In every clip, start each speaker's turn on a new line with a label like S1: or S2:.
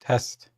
S1: Test.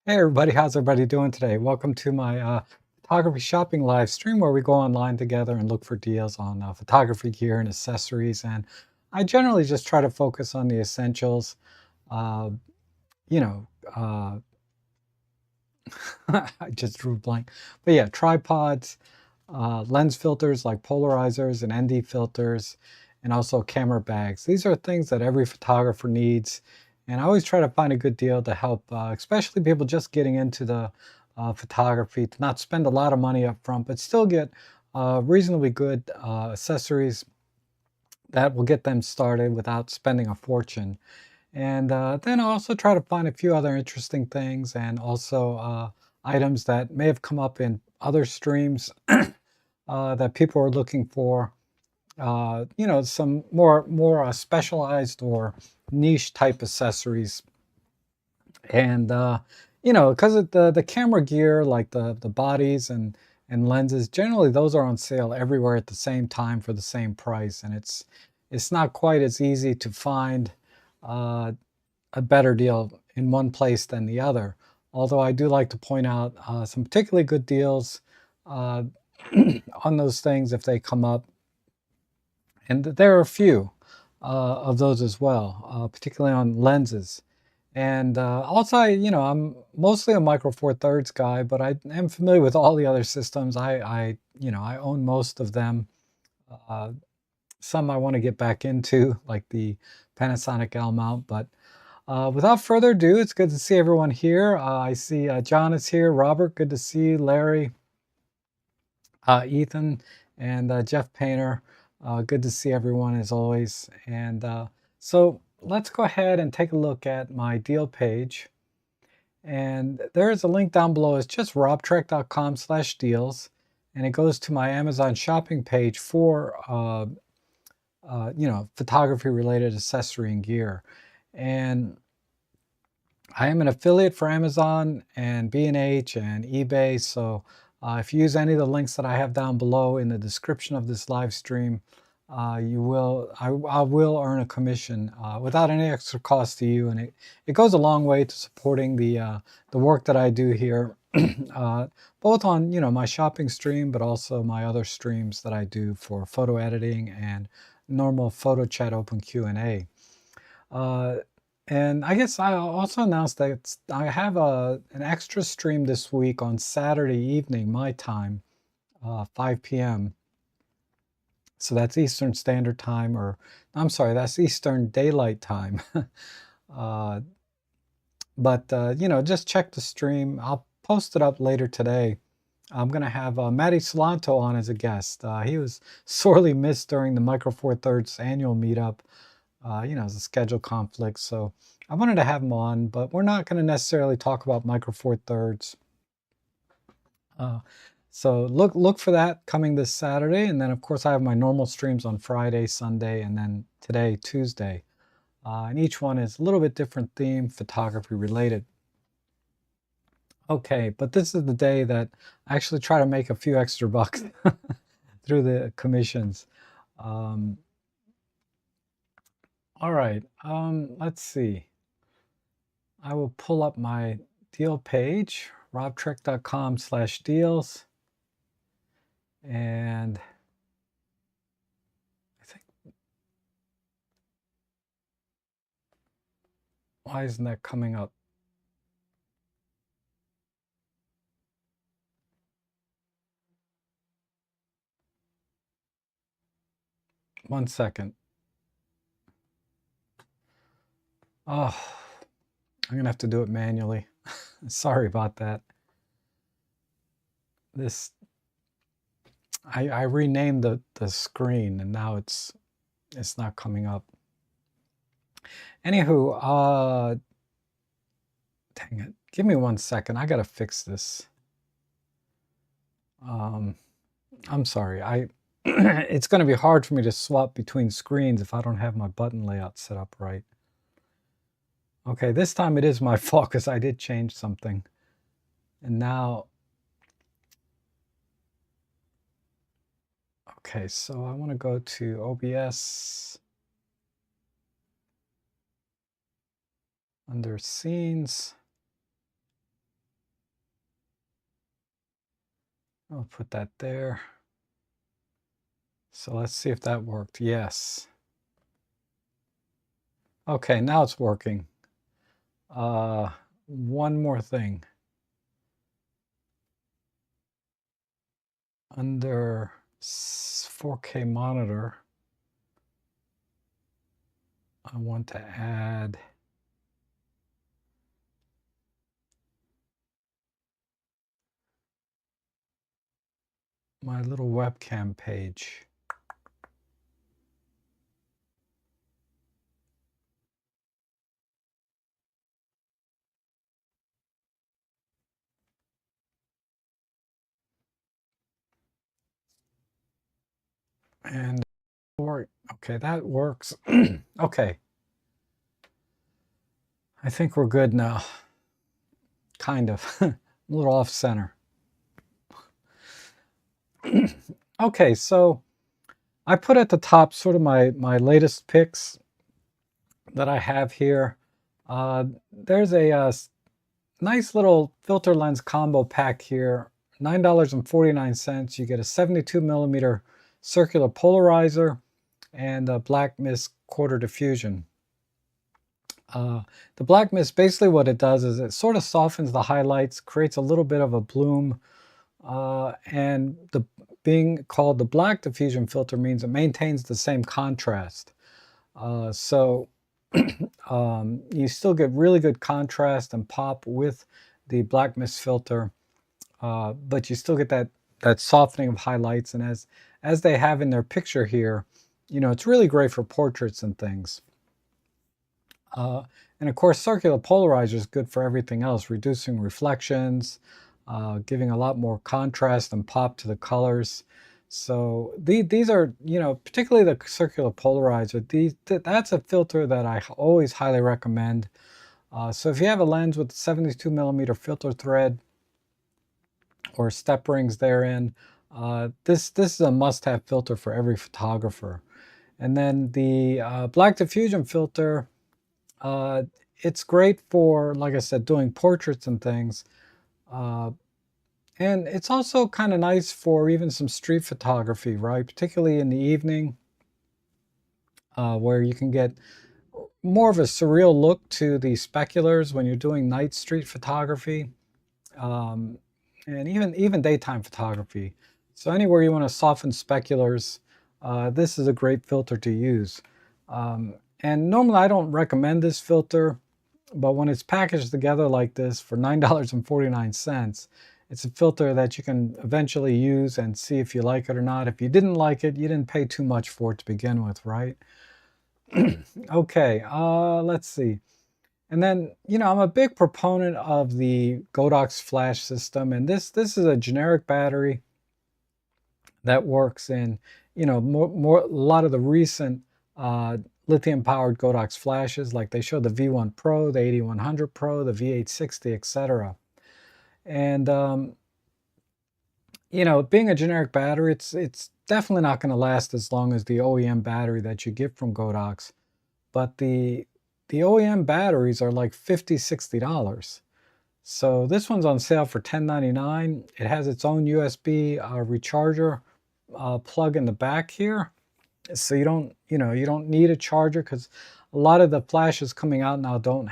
S1: Hey everybody, how's everybody doing today? Welcome to my photography shopping live stream where we go online together and look for deals on photography gear and accessories. And I generally just try to focus on the essentials. Uh, you know, uh, I just drew a blank. But yeah, tripods, lens filters like polarizers and ND filters, and also camera bags. These are things that every photographer needs. And I always try to find a good deal to help, especially people just getting into the photography, to not spend a lot of money up front, but still get reasonably good accessories that will get them started without spending a fortune. And then I also try to find a few other interesting things and also items that may have come up in other streams that people are looking for. Some more specialized or niche type accessories. And because the camera gear, like the bodies and lenses, generally those are on sale everywhere at the same time for the same price, and it's not quite as easy to find uh, a better deal in one place than the other. Although I do like to point out some particularly good deals uh, on those things if they come up. And there are a few of those as well, particularly on lenses. And also, I'm mostly a Micro Four Thirds guy, but I am familiar with all the other systems. I own most of them. Uh, some I want to get back into, like the Panasonic L mount, but without further ado, it's good to see everyone here. I see John is here, Robert, good to see you, Larry, Ethan, and Jeff Painter. Good to see everyone as always. And so let's go ahead and take a look at my deal page. And there is a link down below. It's just robtrek.com/deals. And it goes to my Amazon shopping page for, photography related accessory and gear. And I am an affiliate for Amazon and B&H and eBay. So if you use any of the links that I have down below in the description of this live stream, I will earn a commission without any extra cost to you, and it goes a long way to supporting the work that I do here, both on my shopping stream, but also my other streams that I do for photo editing and normal photo chat open Q&A. And I guess I also announced that I have an extra stream this week on Saturday evening, my time, 5 p.m. So that's Eastern Standard Time, or I'm sorry, that's Eastern Daylight Time. uh, but just check the stream. I'll post it up later today. I'm going to have Matty Salanto on as a guest. He was sorely missed during the Micro Four Thirds annual meetup. It's a schedule conflict, so I wanted to have him on, but we're not going to necessarily talk about Micro Four Thirds. So look for that coming this Saturday, and then of course I have my normal streams on Friday, Sunday, and then today, Tuesday. And each one is a little bit different theme, photography related. Okay, but this is the day that I actually try to make a few extra bucks through the commissions. Um, all right, let's see. I will pull up my deal page, robtrek.com/deals. And I think, why isn't that coming up? One second. Oh, I'm gonna have to do it manually. Sorry about that. This, I renamed the screen and now it's not coming up. Anywho, dang it. Give me 1 second. I gotta fix this. I'm sorry. It's gonna be hard for me to swap between screens if I don't have my button layout set up right. Okay, this time it is my fault because I did change something. And now, okay, so I want to go to OBS. Under scenes. I'll put that there. So let's see if that worked. Yes. Okay, now it's working. One more thing. Under 4K monitor, I want to add my little webcam page. And okay, that works. Okay. I think we're good now. Kind of. A little off center. Okay, so I put at the top sort of my latest picks that I have here. There's a nice little filter lens combo pack here, $9.49. You get a 72 millimeter circular polarizer and a black mist quarter diffusion. The black mist, basically what it does is it sort of softens the highlights, creates a little bit of a bloom, and being called the black diffusion filter means it maintains the same contrast. So you still get really good contrast and pop with the black mist filter, but you still get that softening of highlights. And as they have in their picture here, you know, it's really great for portraits and things. And of course, circular polarizer is good for everything else, reducing reflections, giving a lot more contrast and pop to the colors. So these are, you know, particularly the circular polarizer, that's a filter that I always highly recommend. So if you have a lens with 72 millimeter filter thread or step rings therein, this is a must-have filter for every photographer. And then the black diffusion filter, it's great for, like I said, doing portraits and things. And it's also kind of nice for even some street photography, right? Particularly in the evening, where you can get more of a surreal look to the speculars when you're doing night street photography, and even daytime photography. So anywhere you want to soften speculars, this is a great filter to use. And normally I don't recommend this filter, but when it's packaged together like this for $9.49, it's a filter that you can eventually use and see if you like it or not. If you didn't like it, you didn't pay too much for it to begin with, right? Okay, let's see. And then, you know, I'm a big proponent of the Godox flash system, and this is a generic battery that works in, you know, a lot of the recent lithium-powered Godox flashes, like they show the V1 Pro, the 8100 Pro, the V860, etc. And you know, being a generic battery, it's definitely not going to last as long as the OEM battery that you get from Godox. But the OEM batteries are like $50, $60. So this one's on sale for $10.99. It has its own USB recharger plug in the back here. So you don't need a charger, because a lot of the flashes coming out now don't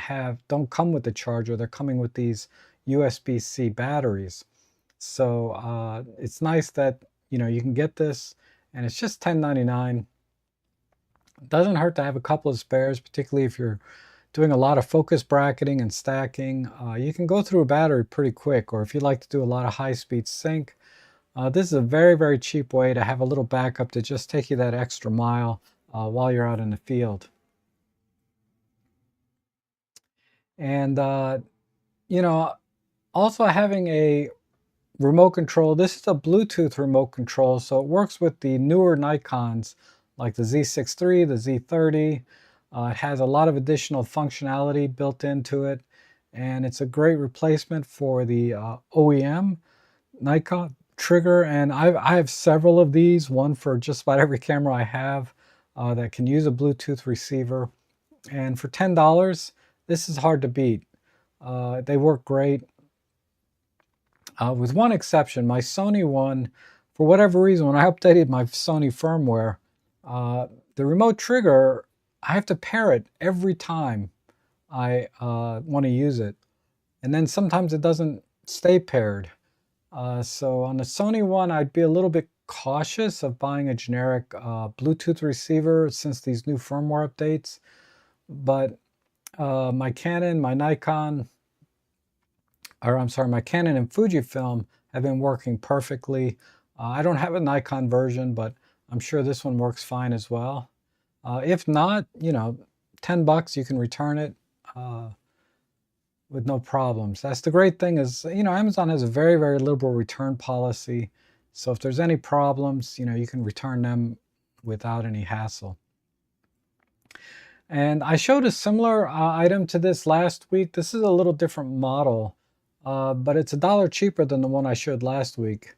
S1: come with the charger. They're coming with these USB-C batteries. So it's nice that, you know, you can get this, and it's just $10.99. It doesn't hurt to have a couple of spares, particularly if you're doing a lot of focus bracketing and stacking. You can go through a battery pretty quick, or if you like to do a lot of high-speed sync, this is a very, very cheap way to have a little backup to just take you that extra mile while you're out in the field. And, you know, also having a remote control. This is a Bluetooth remote control, so it works with the newer Nikons like the Z6 III, the Z30. It has a lot of additional functionality built into it, and it's a great replacement for the OEM Nikon trigger. And I have several of these, one for just about every camera I have that can use a Bluetooth receiver. And for $10, this is hard to beat. They work great. With one exception, my Sony one, for whatever reason, when I updated my Sony firmware, the remote trigger, I have to pair it every time I want to use it. And then sometimes it doesn't stay paired. So on the Sony one, I'd be a little bit cautious of buying a generic Bluetooth receiver since these new firmware updates. But my Canon, my Nikon, or I'm sorry, my Canon and Fujifilm have been working perfectly. I don't have a Nikon version, but I'm sure this one works fine as well. If not, you know, $10 you can return it with no problems. That's the great thing is, you know, Amazon has a very, very liberal return policy. So if there's any problems, you know, you can return them without any hassle. And I showed a similar item to this last week. This is a little different model, but it's $1 cheaper than the one I showed last week.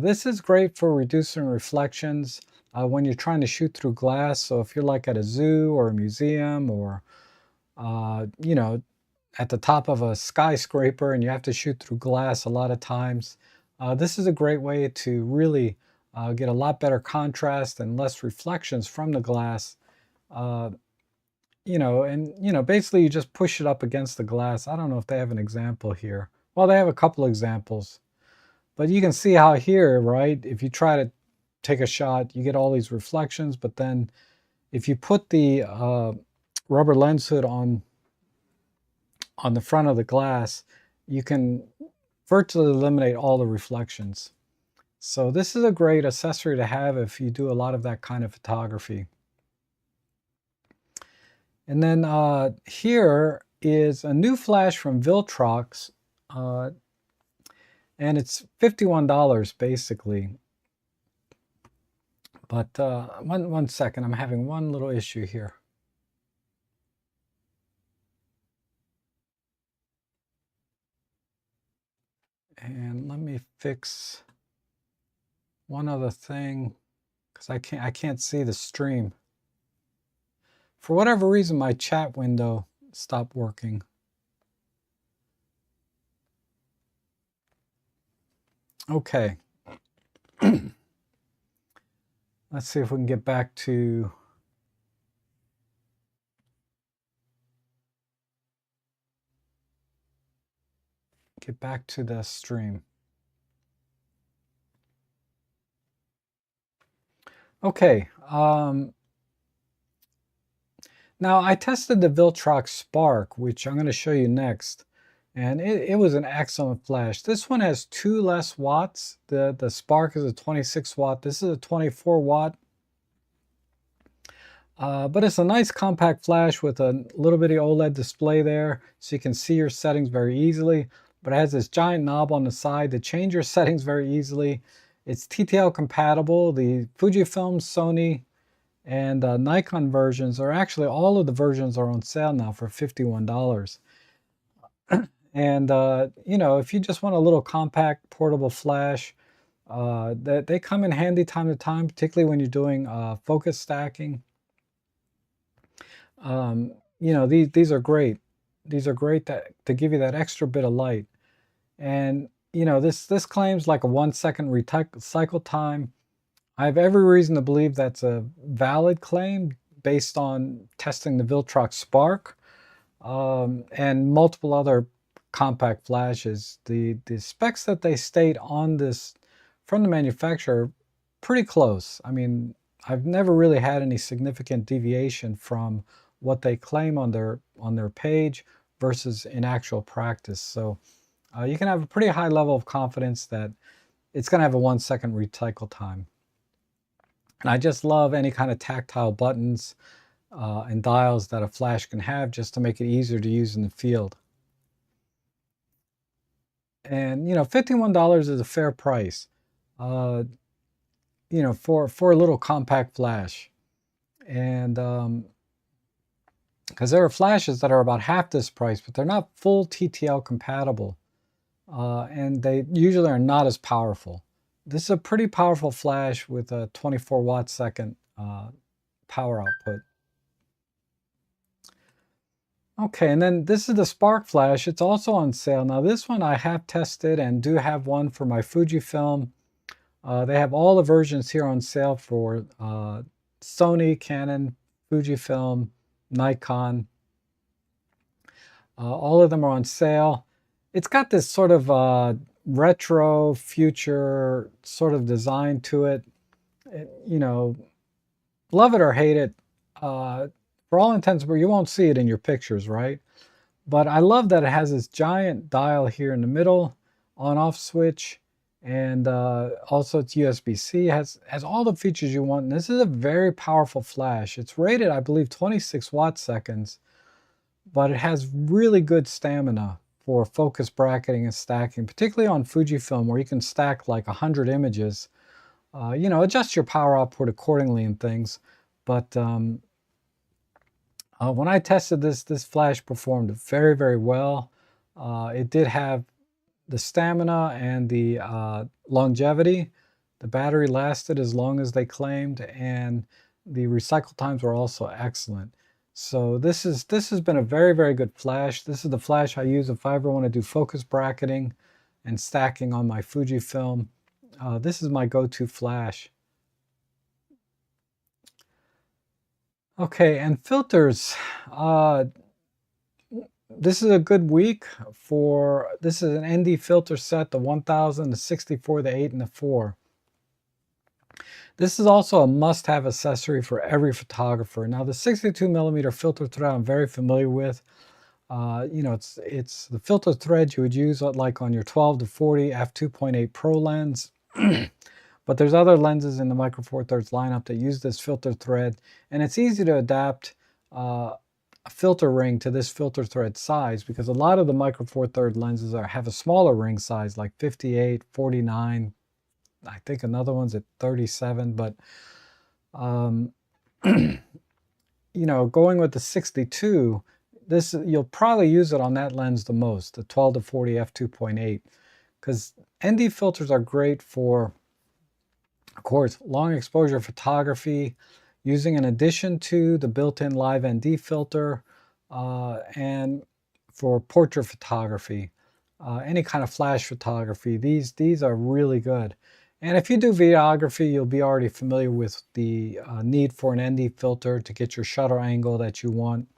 S1: This is great for reducing reflections when you're trying to shoot through glass. So if you're like at a zoo or a museum or, you know, at the top of a skyscraper and you have to shoot through glass a lot of times, this is a great way to really get a lot better contrast and less reflections from the glass. You know, and, you know, basically you just push it up against the glass. I don't know if they have an example here. Well, they have a couple examples. But you can see how here, right, if you try to take a shot, you get all these reflections. But then if you put the rubber lens hood on the front of the glass, you can virtually eliminate all the reflections. So this is a great accessory to have if you do a lot of that kind of photography. And then here is a new flash from Viltrox, and it's $51 basically. But one second, I'm having one little issue here. And let me fix one other thing because I can't see the stream. For whatever reason, my chat window stopped working. Okay. Let's see if we can get back to the stream. Okay. Now I tested the Viltrox Spark, which I'm going to show you next, and it was an excellent flash. This one has 2 less watts. The Spark is a 26 watt. This is a 24 watt. But it's a nice compact flash with a little bitty OLED display there, so you can see your settings very easily. But it has this giant knob on the side to change your settings very easily. It's TTL compatible. The Fujifilm, Sony, and Nikon versions are actually, all of the versions are on sale now for $51. And you know, if you just want a little compact portable flash, they come in handy time to time, particularly when you're doing focus stacking. You know, these are great. These are great to give you that extra bit of light. And you know, this claims like a 1-second cycle time. I have every reason to believe that's a valid claim based on testing the Viltrox Spark and multiple other compact flashes. The specs that they state on this from the manufacturer are pretty close. I mean, I've never really had any significant deviation from what they claim on their page versus in actual practice. So you can have a pretty high level of confidence that it's going to have a 1-second recycle time. And I just love any kind of tactile buttons. and dials that a flash can have, just to make it easier to use in the field. And $51 is a fair price, for a little compact flash. And because there are flashes that are about half this price, but they're not full TTL compatible, and they usually are not as powerful. This is a pretty powerful flash with a 24 watt second power output. Okay, and then this is the Spark Flash. It's also on sale. Now this one I have tested and do have one for my Fujifilm. They have all the versions here on sale for Sony, Canon, Fujifilm, Nikon. All of them are on sale. It's got this sort of retro future sort of design to it. Love it or hate it. For all intents and purposes, you won't see it in your pictures, right? But I love that it has this giant dial here in the middle, on-off switch, and also it's USB-C. Has all the features you want. And this is a very powerful flash. It's rated, I believe, 26 watt seconds, but it has really good stamina for focus bracketing and stacking, particularly on Fujifilm, where you can stack like 100 images. Adjust your power output accordingly and things. But when I tested this flash performed very, very well. It did have the stamina and the longevity. The battery lasted as long as they claimed, and the recycle times were also excellent. So this has been a very, very good flash. This is the flash I use if I ever want to do focus bracketing and stacking on my Fujifilm. This is my go-to flash. Okay, and filters. This is a good week for, this is an ND filter set, the 1000, the 64, the 8, and the 4. This is also a must-have accessory for every photographer. Now the 62mm filter thread I'm very familiar with. It's the filter thread you would use like on your 12 to 40 f2.8 Pro lens. But there's other lenses in the Micro Four Thirds lineup that use this filter thread, and it's easy to adapt a filter ring to this filter thread size, because a lot of the Micro Four Thirds lenses have a smaller ring size, like 58, 49. I think another one's at 37, but going with the 62, you'll probably use it on that lens the most, the 12 to 40 f2.8, because ND filters are great for, of course, long exposure photography, using in addition to the built-in live ND filter, and for portrait photography, any kind of flash photography. These are really good. And if you do videography, you'll be already familiar with the need for an ND filter to get your shutter angle that you want.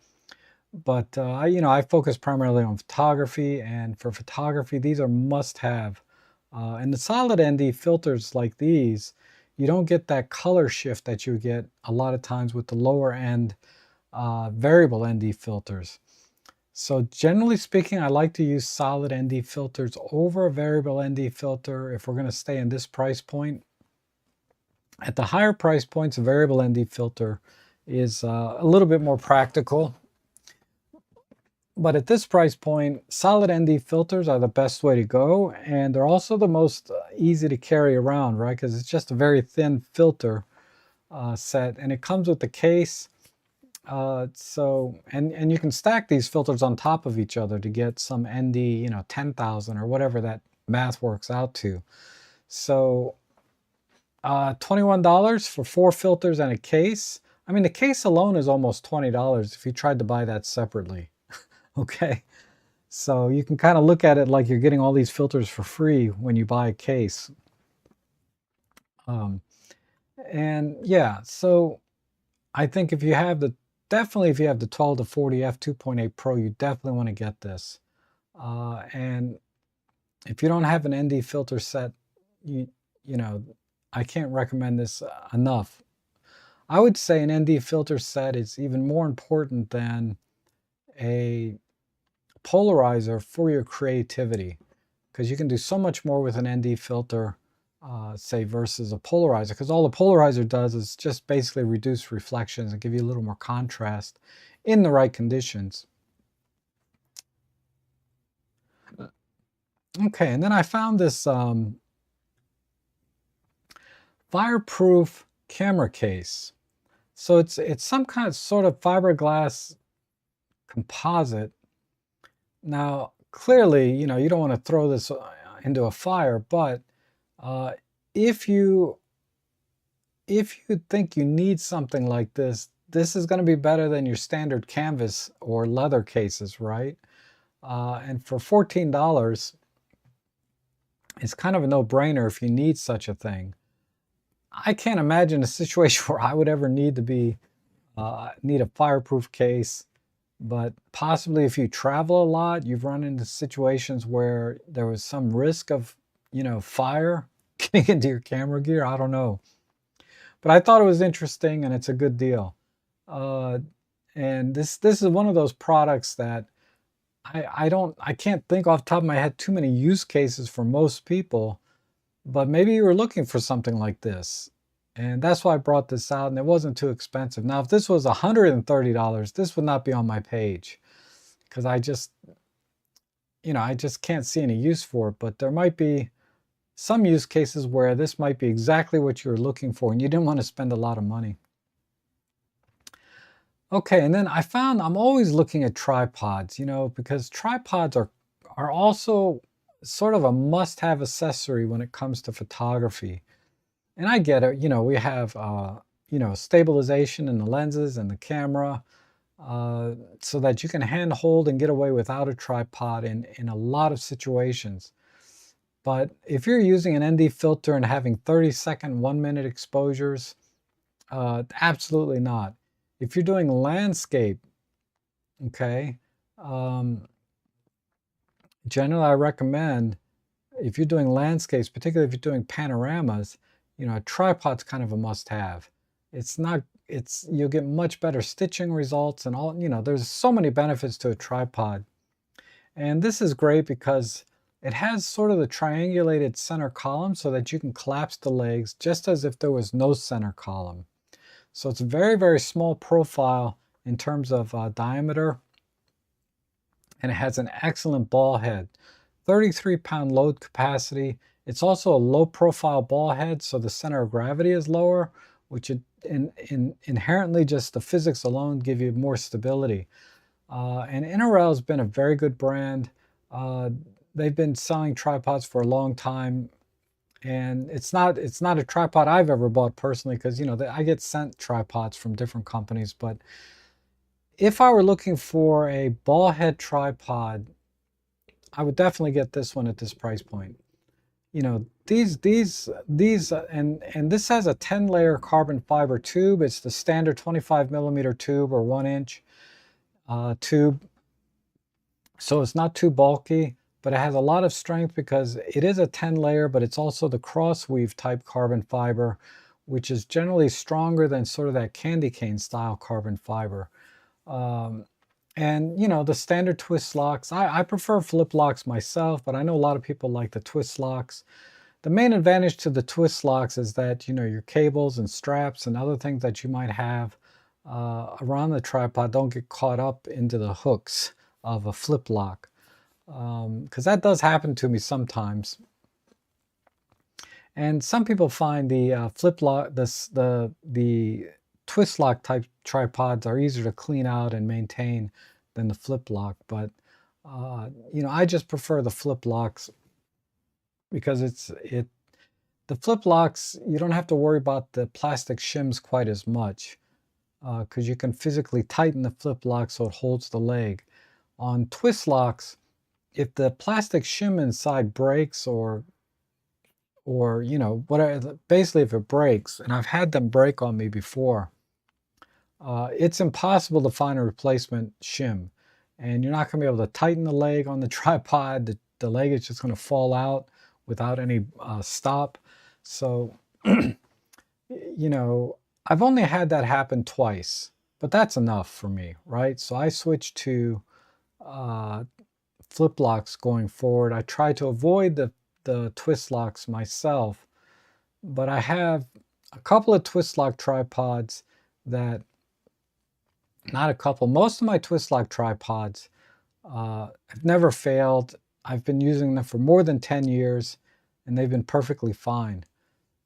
S1: But I focus primarily on photography, and for photography, these are must-have. And the solid ND filters like these, you don't get that color shift that you get a lot of times with the lower end variable ND filters. So generally speaking, I like to use solid ND filters over a variable ND filter if we're going to stay in this price point. At the higher price points, a variable ND filter is a little bit more practical. But at this price point, solid ND filters are the best way to go, and they're also the most easy to carry around, right? Because it's just a very thin filter set, and it comes with the case. And you can stack these filters on top of each other to get some ND, 10,000 or whatever that math works out to. So $21 for 4 filters and a case. I mean, the case alone is almost $20 if you tried to buy that separately. Okay, so you can kind of look at it like you're getting all these filters for free when you buy a case. And yeah, so I think if you have definitely if you have the 12 to 40 f2.8 Pro, you definitely want to get this. And if you don't have an ND filter set, I can't recommend this enough. I would say an ND filter set is even more important than a polarizer for your creativity, because you can do so much more with an ND filter say versus a polarizer, because all the polarizer does is just basically reduce reflections and give you a little more contrast in the right conditions. Okay, and then I found this fireproof camera case. So it's some kind of sort of fiberglass composite. Now, clearly, you know, you don't want to throw this into a fire, but if you think you need something like this, this is going to be better than your standard canvas or leather cases, right? And for $14, it's kind of a no-brainer if you need such a thing. I can't imagine a situation where I would ever need to need a fireproof case, but possibly if you travel a lot, you've run into situations where there was some risk of, you know, fire getting into your camera gear. I don't know. But I thought it was interesting and it's a good deal. And this is one of those products that I can't think off the top of my head too many use cases for most people, but maybe you were looking for something like this. And that's why I brought this out, and it wasn't too expensive. Now, if this was $130, this would not be on my page because I just, you know, I just can't see any use for it. But there might be some use cases where this might be exactly what you were looking for and you didn't want to spend a lot of money. Okay, and then I found I'm always looking at tripods, you know, because tripods are also sort of a must-have accessory when it comes to photography. And I get it, you know, we have, you know, stabilization in the lenses and the camera so that you can hand hold and get away without a tripod in a lot of situations. But if you're using an ND filter and having 30-second, 1-minute exposures, absolutely not. If you're doing landscape, okay, generally I recommend, if you're doing landscapes, particularly if you're doing panoramas, you know, a tripod's kind of a must-have. You'll get much better stitching results and all, you know, there's so many benefits to a tripod. And this is great because it has sort of the triangulated center column so that you can collapse the legs just as if there was no center column. So it's a very, very small profile in terms of diameter, and it has an excellent ball head. 33-pound load capacity. It's also a low-profile ball head, so the center of gravity is lower, which inherently just the physics alone give you more stability. And Interrail has been a very good brand. They've been selling tripods for a long time, and it's not a tripod I've ever bought personally because, you know, I get sent tripods from different companies. But if I were looking for a ball head tripod, I would definitely get this one at this price point. You know, and this has a 10-layer carbon fiber tube. It's the standard 25mm tube or 1-inch tube. So it's not too bulky, but it has a lot of strength because it is a 10-layer, but it's also the crossweave type carbon fiber, which is generally stronger than sort of that candy cane style carbon fiber. And, you know, the standard twist locks, I prefer flip locks myself, but I know a lot of people like the twist locks. The main advantage to the twist locks is that, you know, your cables and straps and other things that you might have around the tripod don't get caught up into the hooks of a flip lock. Because that does happen to me sometimes. And some people find the flip lock, the twist lock type tripods are easier to clean out and maintain than the flip lock. But, you know, I just prefer the flip locks because the flip locks, you don't have to worry about the plastic shims quite as much because you can physically tighten the flip lock so it holds the leg. On twist locks, if the plastic shim inside breaks or you know, whatever, basically if it breaks, and I've had them break on me before, it's impossible to find a replacement shim. And you're not going to be able to tighten the leg on the tripod. The leg is just going to fall out without any stop. So, you know, I've only had that happen twice, but that's enough for me, right? So I switched to flip locks going forward. I try to avoid the twist locks myself but I have a couple of twist lock tripods that, not a couple, most of my twist lock tripods have never failed. I've been using them for more than 10 years and they've been perfectly fine.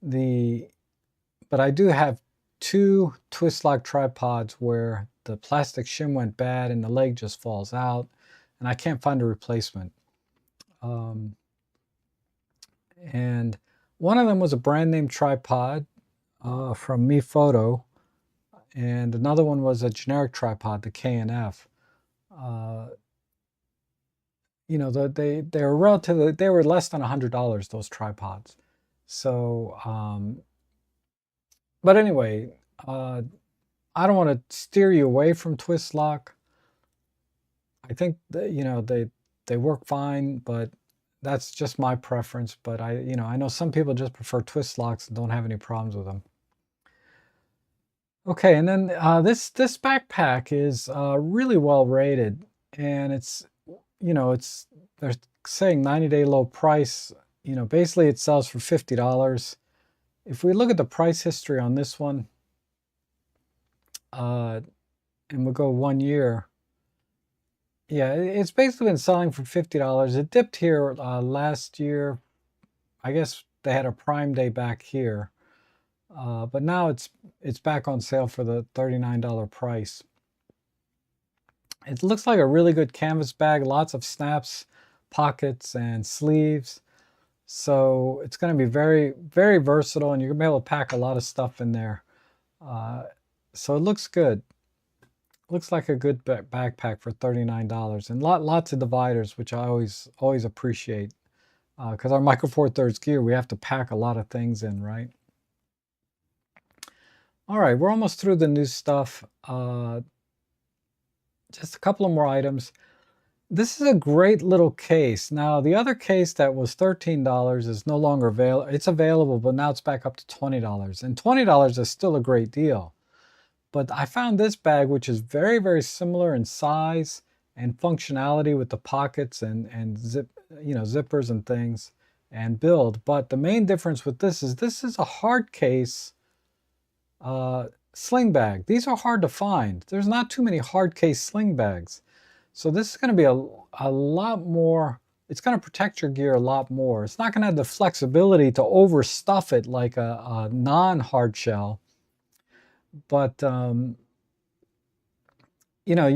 S1: But I do have two twist lock tripods where the plastic shim went bad and the leg just falls out and I can't find a replacement. And one of them was a brand name tripod from Mi Photo, and another one was a generic tripod, the K&F. You know, they were relatively, they were less than $100, those tripods. So, but anyway, I don't want to steer you away from twist lock. I think that, you know, they work fine, but that's just my preference. But I know some people just prefer twist locks and don't have any problems with them. Okay, and then this backpack is really well rated, and it's, you know, they're saying 90-day low price. You know, basically it sells for $50. If we look at the price history on this one, and we'll go 1 year, yeah, it's basically been selling for $50. It dipped here last year. I guess they had a Prime Day back here, but now it's back on sale for the $39 price. It looks like a really good canvas bag, lots of snaps, pockets, and sleeves. So it's going to be very, very versatile, and you're going to be able to pack a lot of stuff in there. So it looks good. Looks like a good backpack for $39, and lots of dividers, which I always appreciate, because our Micro Four Thirds gear, we have to pack a lot of things in, right? All right, we're almost through the new stuff. Just a couple of more items. This is a great little case. Now, the other case that was $13 is no longer available. It's available, but now it's back up to $20. And $20 is still a great deal. But I found this bag, which is very, very similar in size and functionality with the pockets and zippers and things and build. But the main difference with this is a hard case sling bag. These are hard to find. There's not too many hard case sling bags. So this is going to be a lot more, it's going to protect your gear a lot more. It's not going to have the flexibility to overstuff it like a non-hard shell. But, you know,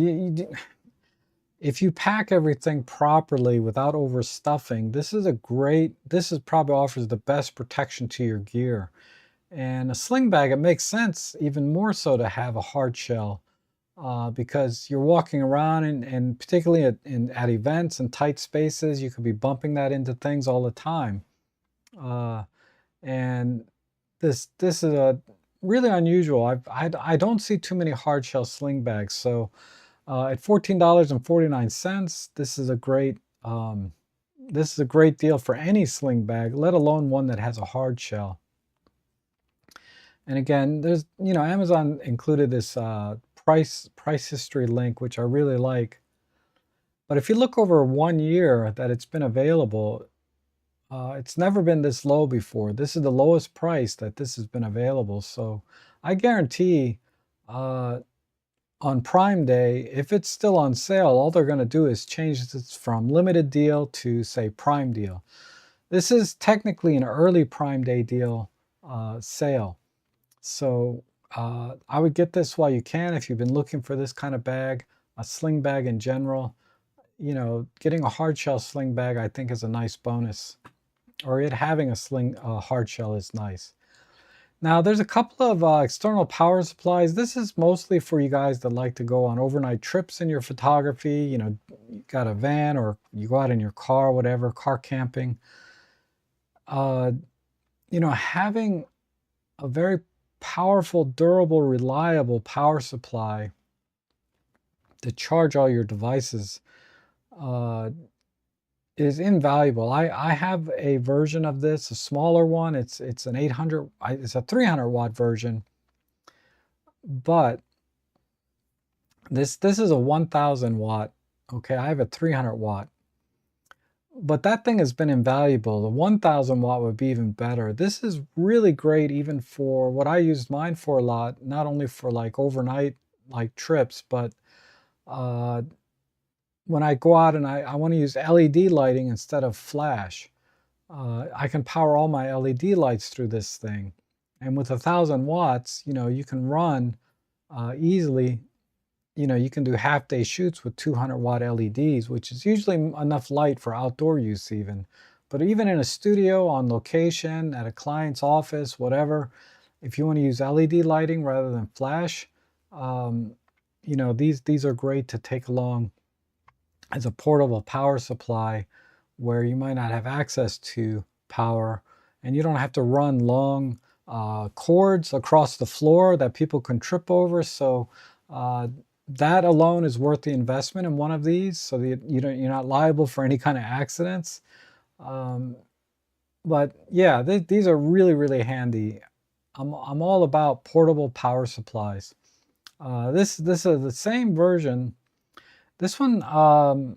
S1: if you pack everything properly without overstuffing, this probably offers the best protection to your gear. And a sling bag, it makes sense even more so to have a hard shell. Because you're walking around and particularly at events and tight spaces, you could be bumping that into things all the time. And this is a really unusual. I don't see too many hard shell sling bags. So at $14.49, this is a great deal for any sling bag, let alone one that has a hard shell. And again, there's, you know, Amazon included this price history link, which I really like. But if you look over 1 year that it's been available, it's never been this low before. This is the lowest price that this has been available. So I guarantee on Prime Day, if it's still on sale, all they're going to do is change this from limited deal to, say, Prime deal. This is technically an early Prime Day deal sale. So I would get this while you can if you've been looking for this kind of bag, a sling bag in general. You know, getting a hard shell sling bag I think is a nice bonus, or it having a hard shell is nice. Now there's a couple of external power supplies. This is mostly for you guys that like to go on overnight trips in your photography. You know, you got a van or you go out in your car, whatever, car camping. You know, having a very powerful, durable, reliable power supply to charge all your devices is invaluable. I have a version of this, a smaller one. It's an 800, it's a 300 watt version, but this is a 1000 watt. Okay, I have a 300 watt. but that thing has been invaluable. The 1000 watt would be even better. This is really great even for what I used mine for a lot, not only for like overnight like trips, but uh, when I go out and I want to use LED lighting instead of flash. I can power all my LED lights through this thing. And with 1000 watts, you can run easily. You can do half-day shoots with 200-watt LEDs, which is usually enough light for outdoor use even. But even in a studio, on location, at a client's office, whatever, if you want to use LED lighting rather than flash, um, these are great to take along as a portable power supply where you might not have access to power, and you don't have to run long cords across the floor that people can trip over. So that alone is worth the investment in one of these, so that you're not liable for any kind of accidents. Um, but yeah, these are really, really handy. I'm all about portable power supplies. This is the same version. This one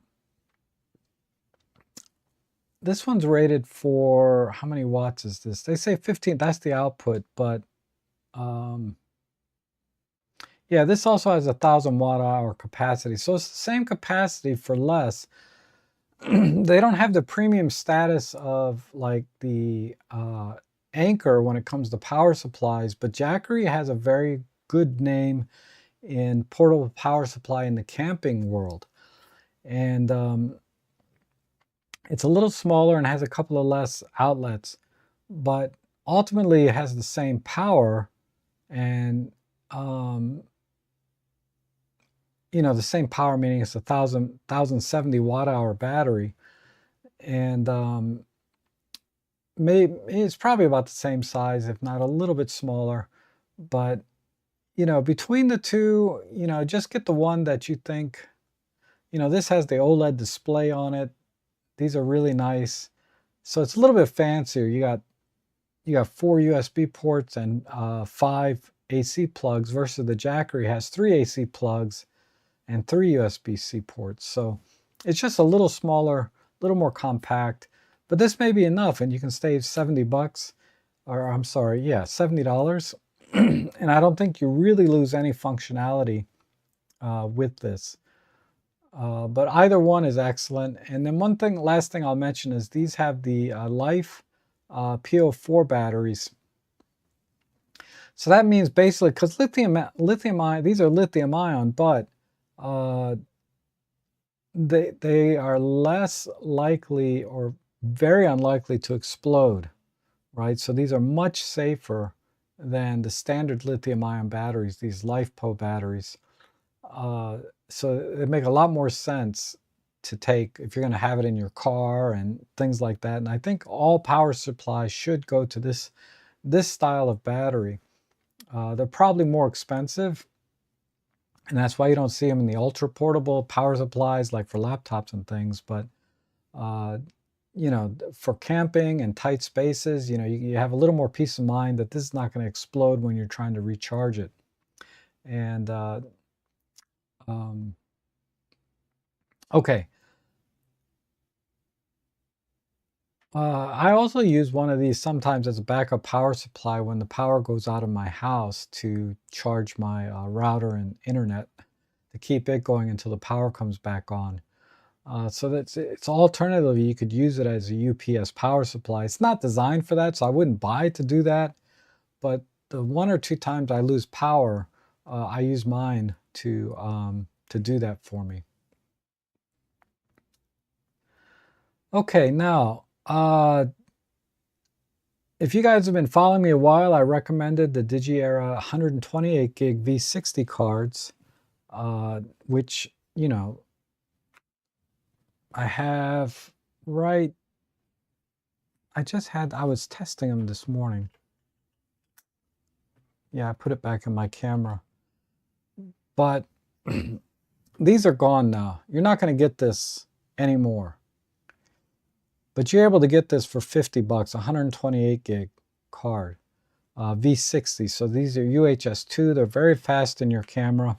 S1: this one's rated for, how many watts is this? They say 15. That's the output, but um, yeah, this also has 1000 watt-hour capacity, so it's the same capacity for less. They don't have the premium status of like the Anker when it comes to power supplies, but Jackery has a very good name in portable power supply in the camping world. And it's a little smaller and has a couple of less outlets, but ultimately it has the same power and the same power, meaning it's a 1070 watt-hour battery, and it's probably about the same size, if not a little bit smaller. But between the two, just get the one that you think. This has the OLED display on it. These are really nice. So it's a little bit fancier. You got 4 USB ports and 5 AC plugs, versus the Jackery has 3 AC plugs and 3 USB-C ports. So it's just a little smaller, a little more compact, but this may be enough, and you can save 70 bucks, or I'm sorry, yeah, $70. And I don't think you really lose any functionality with this. But either one is excellent. And then last thing I'll mention is these have the Life PO4 batteries. So that means basically, because lithium ion, these are lithium ion, but they are less likely or very unlikely to explode, right? So these are much safer than the standard lithium ion batteries, these LifePO batteries. So it make a lot more sense to take if you're going to have it in your car and things like that. And I think all power supplies should go to this style of battery. They're probably more expensive, and that's why you don't see them in the ultra portable power supplies like for laptops and things. But for camping and tight spaces, you have a little more peace of mind that this is not going to explode when you're trying to recharge it. And okay. I also use one of these sometimes as a backup power supply when the power goes out of my house, to charge my router and internet, to keep it going until the power comes back on. So it's alternatively, you could use it as a UPS power supply. It's not designed for that, so I wouldn't buy it to do that. But the 1 or 2 times I lose power, I use mine to do that for me. Okay, now if you guys have been following me a while, I recommended the Digiera 128 gig V60 cards, which I have right. I was testing them this morning. Yeah, I put it back in my camera, but these are gone now. You're not going to get this anymore. But you're able to get this for 50 bucks, 128 gig card, V60. So these are UHS-2. They're very fast in your camera.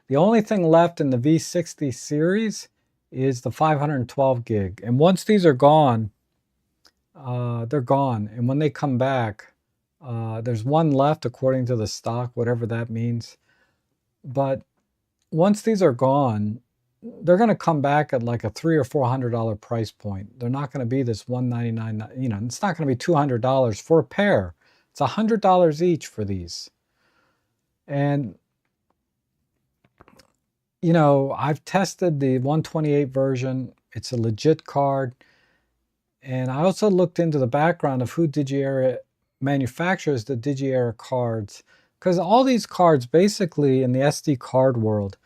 S1: The only thing left in the V60 series is the 512 gig. And once these are gone, they're gone. And when they come back, there's one left according to the stock, whatever that means. But once these are gone, they're going to come back at like a $300 or $400 price point. They're not going to be this $199. You know, it's not going to be $200 for a pair. It's $100 each for these. And you know, I've tested the 128 version. It's a legit card. And I also looked into the background of who Digiera manufactures the Digiera cards. Because all these cards, basically in the SD card world,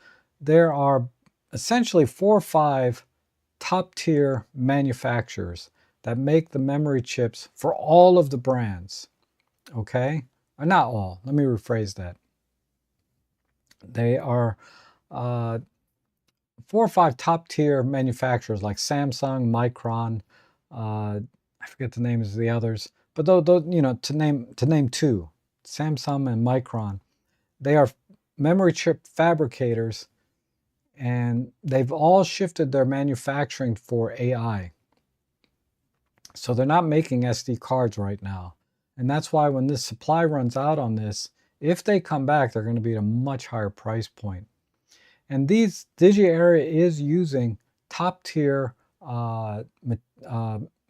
S1: there are essentially 4 or 5 top tier manufacturers that make the memory chips for all of the brands. Okay? Or not all. Let me rephrase that. They are 4 or 5 top tier manufacturers like Samsung, Micron, I forget the names of the others, but those, you know, to name 2, Samsung and Micron. They are memory chip fabricators, and they've all shifted their manufacturing for AI. So they're not making SD cards right now. And that's why when this supply runs out on this, if they come back, they're going to be at a much higher price point. And these Digiera is using top tier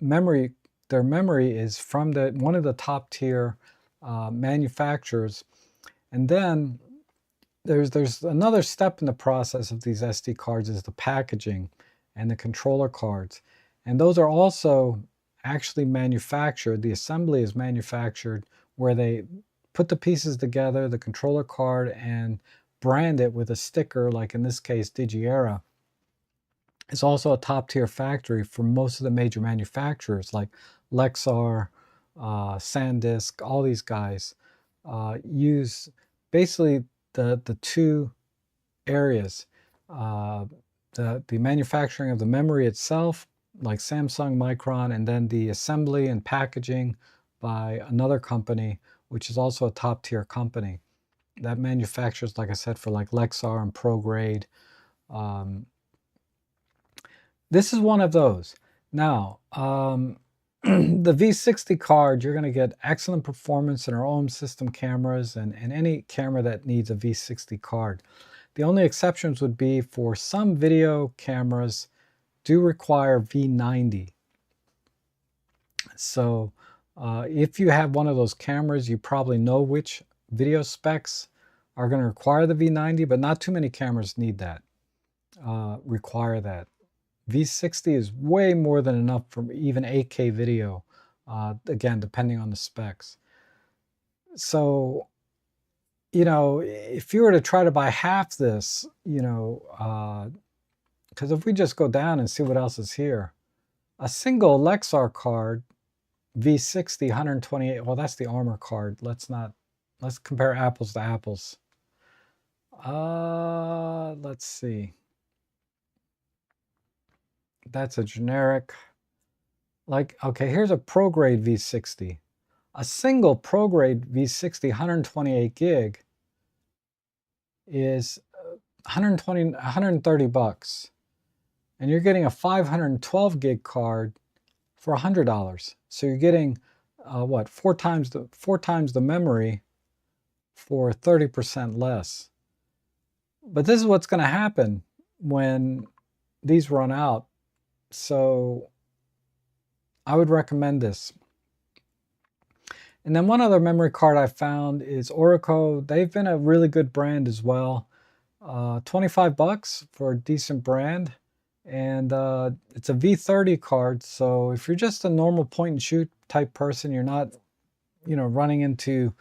S1: memory. Their memory is from one of the top tier manufacturers. And then there's another step in the process of these SD cards is the packaging and the controller cards. And those are also actually manufactured. The assembly is manufactured where they put the pieces together, the controller card, and brand it with a sticker, like in this case, Digiera. It's also a top tier factory for most of the major manufacturers like Lexar, SanDisk, all these guys use basically the 2 areas. The manufacturing of the memory itself, like Samsung, Micron, and then the assembly and packaging by another company, which is also a top tier company that manufactures, like I said, for like Lexar and ProGrade. This is one of those. Now, the V60 card, you're going to get excellent performance in our own system cameras and any camera that needs a V60 card. The only exceptions would be for some video cameras do require V90. So if you have one of those cameras, you probably know which video specs are going to require the V90, but not too many cameras need that, require that. V60 is way more than enough for even 8K video, again, depending on the specs. So, you know, if you were to try to buy half this, you know, because if we just go down and see what else is here, a single Lexar card, V60, 128, well, that's the Armor card. Let's compare apples to apples. Let's see. That's a generic, like, okay, here's a ProGrade V60. A single ProGrade V60 128 gig is 130 bucks. And you're getting a 512 gig card for $100. So you're getting what, 4 times the memory for 30% less. But this is what's going to happen when these run out. So I would recommend this. And then one other memory card I found is Orico. They've been a really good brand as well. 25 bucks for a decent brand. And it's a V30 card. So if you're just a normal point and shoot type person, you're not, you know, running into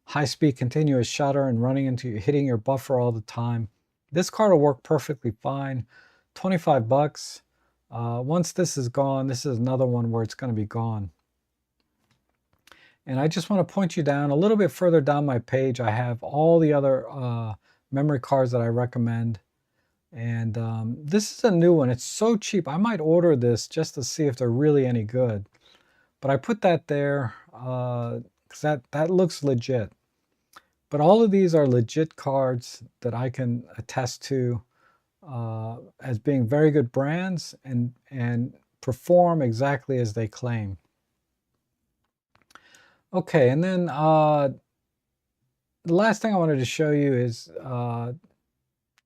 S1: high-speed continuous shutter and hitting your buffer all the time, this card will work perfectly fine. 25 bucks. Once this is gone, this is another one where it's going to be gone. And I just want to point you down a little bit further down my page. I have all the other memory cards that I recommend. And this is a new one. It's so cheap. I might order this just to see if they're really any good. But I put that there because that looks legit. But all of these are legit cards that I can attest to. as being very good brands and perform exactly as they claim. Okay, and then the last thing I wanted to show you is,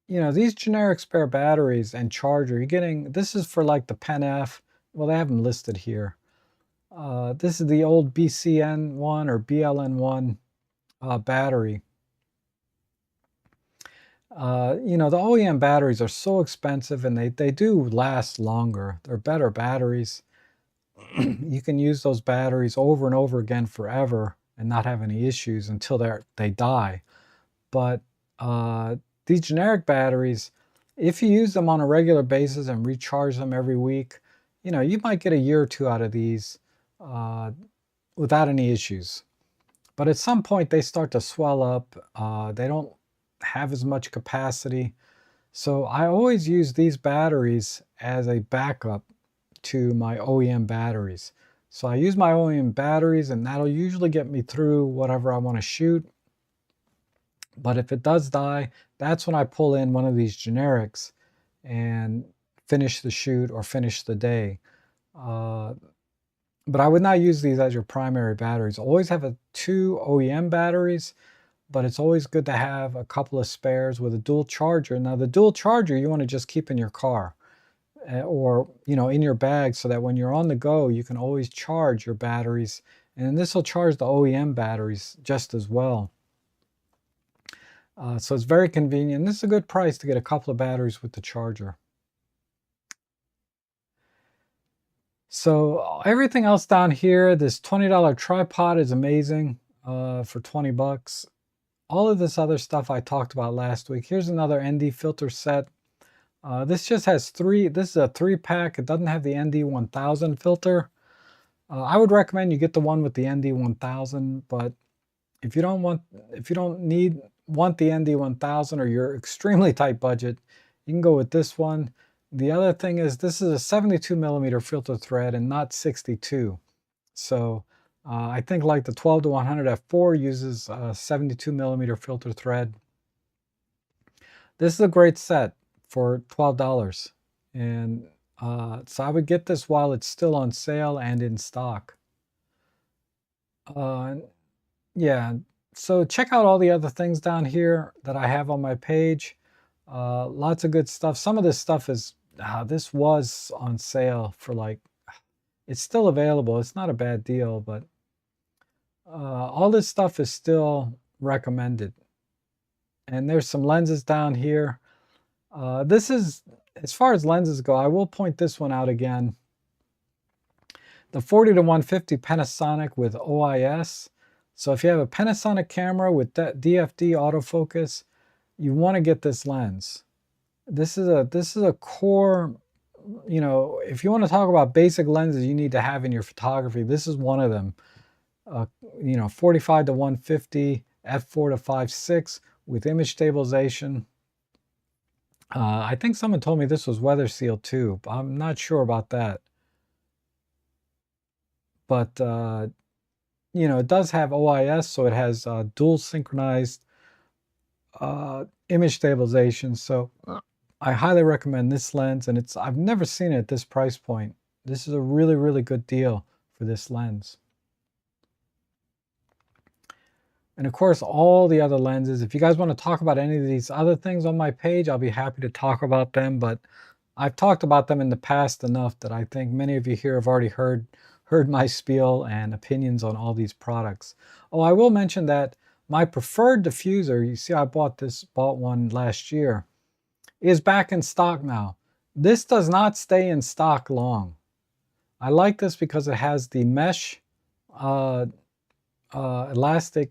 S1: these generic spare batteries and charger. You're getting, this is for like the Pen F. Well, they have them listed here. This is the old BCN1 or BLN1 battery. The OEM batteries are so expensive, and they do last longer. They're better batteries. You can use those batteries over and over again forever and not have any issues until they die. But these generic batteries, if you use them on a regular basis and recharge them every week, you might get a year or two out of these without any issues. But at some point they start to swell up. They don't have as much capacity. So I always use these batteries as a backup to my OEM batteries. So I use my OEM batteries, and that'll usually get me through whatever I want to shoot. But if it does die, that's when I pull in one of these generics and finish the shoot or finish the day. But I would not use these as your primary batteries. Always have two OEM batteries, but it's always good to have a couple of spares with a dual charger. Now the dual charger you want to just keep in your car or in your bag, so that when you're on the go you can always charge your batteries, and this will charge the OEM batteries just as well. So it's very convenient. This is a good price to get a couple of batteries with the charger. So everything else down here, this $20 tripod is amazing for 20 bucks. All of this other stuff I talked about last week. Here's another ND filter set. This just has this is a 3-pack. It doesn't have the ND1000 filter. I would recommend you get the one with the ND1000, but if you don't want the ND1000, or you're extremely tight budget, you can go with this one. The other thing is, this is a 72 millimeter filter thread and not 62. So I think like the 12 to 100 f4 uses a 72 millimeter filter thread. This is a great set for $12, and so I would get this while it's still on sale and in stock. Yeah, so check out all the other things down here that I have on my page. Lots of good stuff. Some of this stuff is, this was on sale for like, it's still available. It's not a bad deal, but all this stuff is still recommended. And there's some lenses down here. This is, as far as lenses go, I will point this one out again. The 40 to 150 Panasonic with OIS. So if you have a Panasonic camera with DFD autofocus, you want to get this lens. This is a core, if you want to talk about basic lenses you need to have in your photography, this is one of them. 45 to 150, f4 to 5.6 with image stabilization. I think someone told me this was weather sealed too, but I'm not sure about that. But it does have OIS, so it has dual synchronized image stabilization. So I highly recommend this lens, and I've never seen it at this price point. This is a really, really good deal for this lens. And of course, all the other lenses. If you guys want to talk about any of these other things on my page, I'll be happy to talk about them. But I've talked about them in the past enough that I think many of you here have already heard my spiel and opinions on all these products. Oh, I will mention that my preferred diffuser, you see I bought one last year, is back in stock now. This does not stay in stock long. I like this because it has the mesh elastic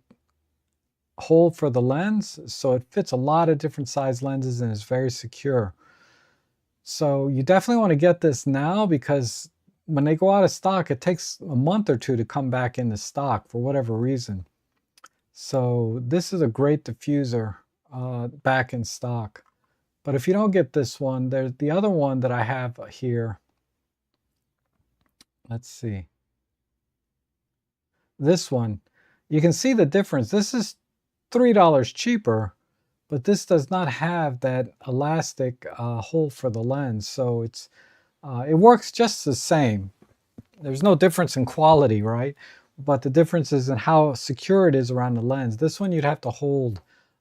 S1: hole for the lens, so it fits a lot of different size lenses and is very secure. So you definitely want to get this now, because when they go out of stock, it takes a month or two to come back into stock for whatever reason. So this is a great diffuser back in stock. But if you don't get this one, there's the other one that I have here. Let's see. This one, you can see the difference. This is $3 cheaper, but this does not have that elastic hole for the lens, so it works just the same. There's no difference in quality, right? But the difference is in how secure it is around the lens. This one you'd have to hold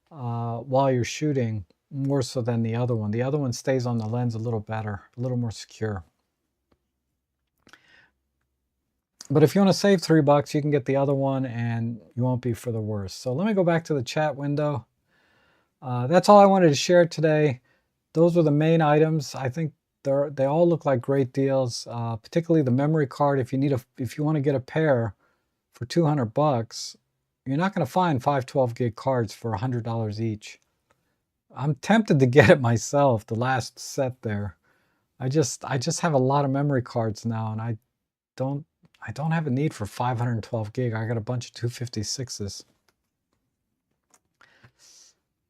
S1: while you're shooting more so than the other one. The other one stays on the lens a little better, a little more secure. But if you want to save $3, you can get the other one and you won't be for the worse. So let me go back to the chat window. That's all I wanted to share today. Those were the main items. I think they all look like great deals, particularly the memory card. If you want to get a pair for $200, you're not going to find 512 gig cards for $100 each. I'm tempted to get it myself, the last set there. I just have a lot of memory cards now, and I don't have a need for 512 gig. I got a bunch of 256s.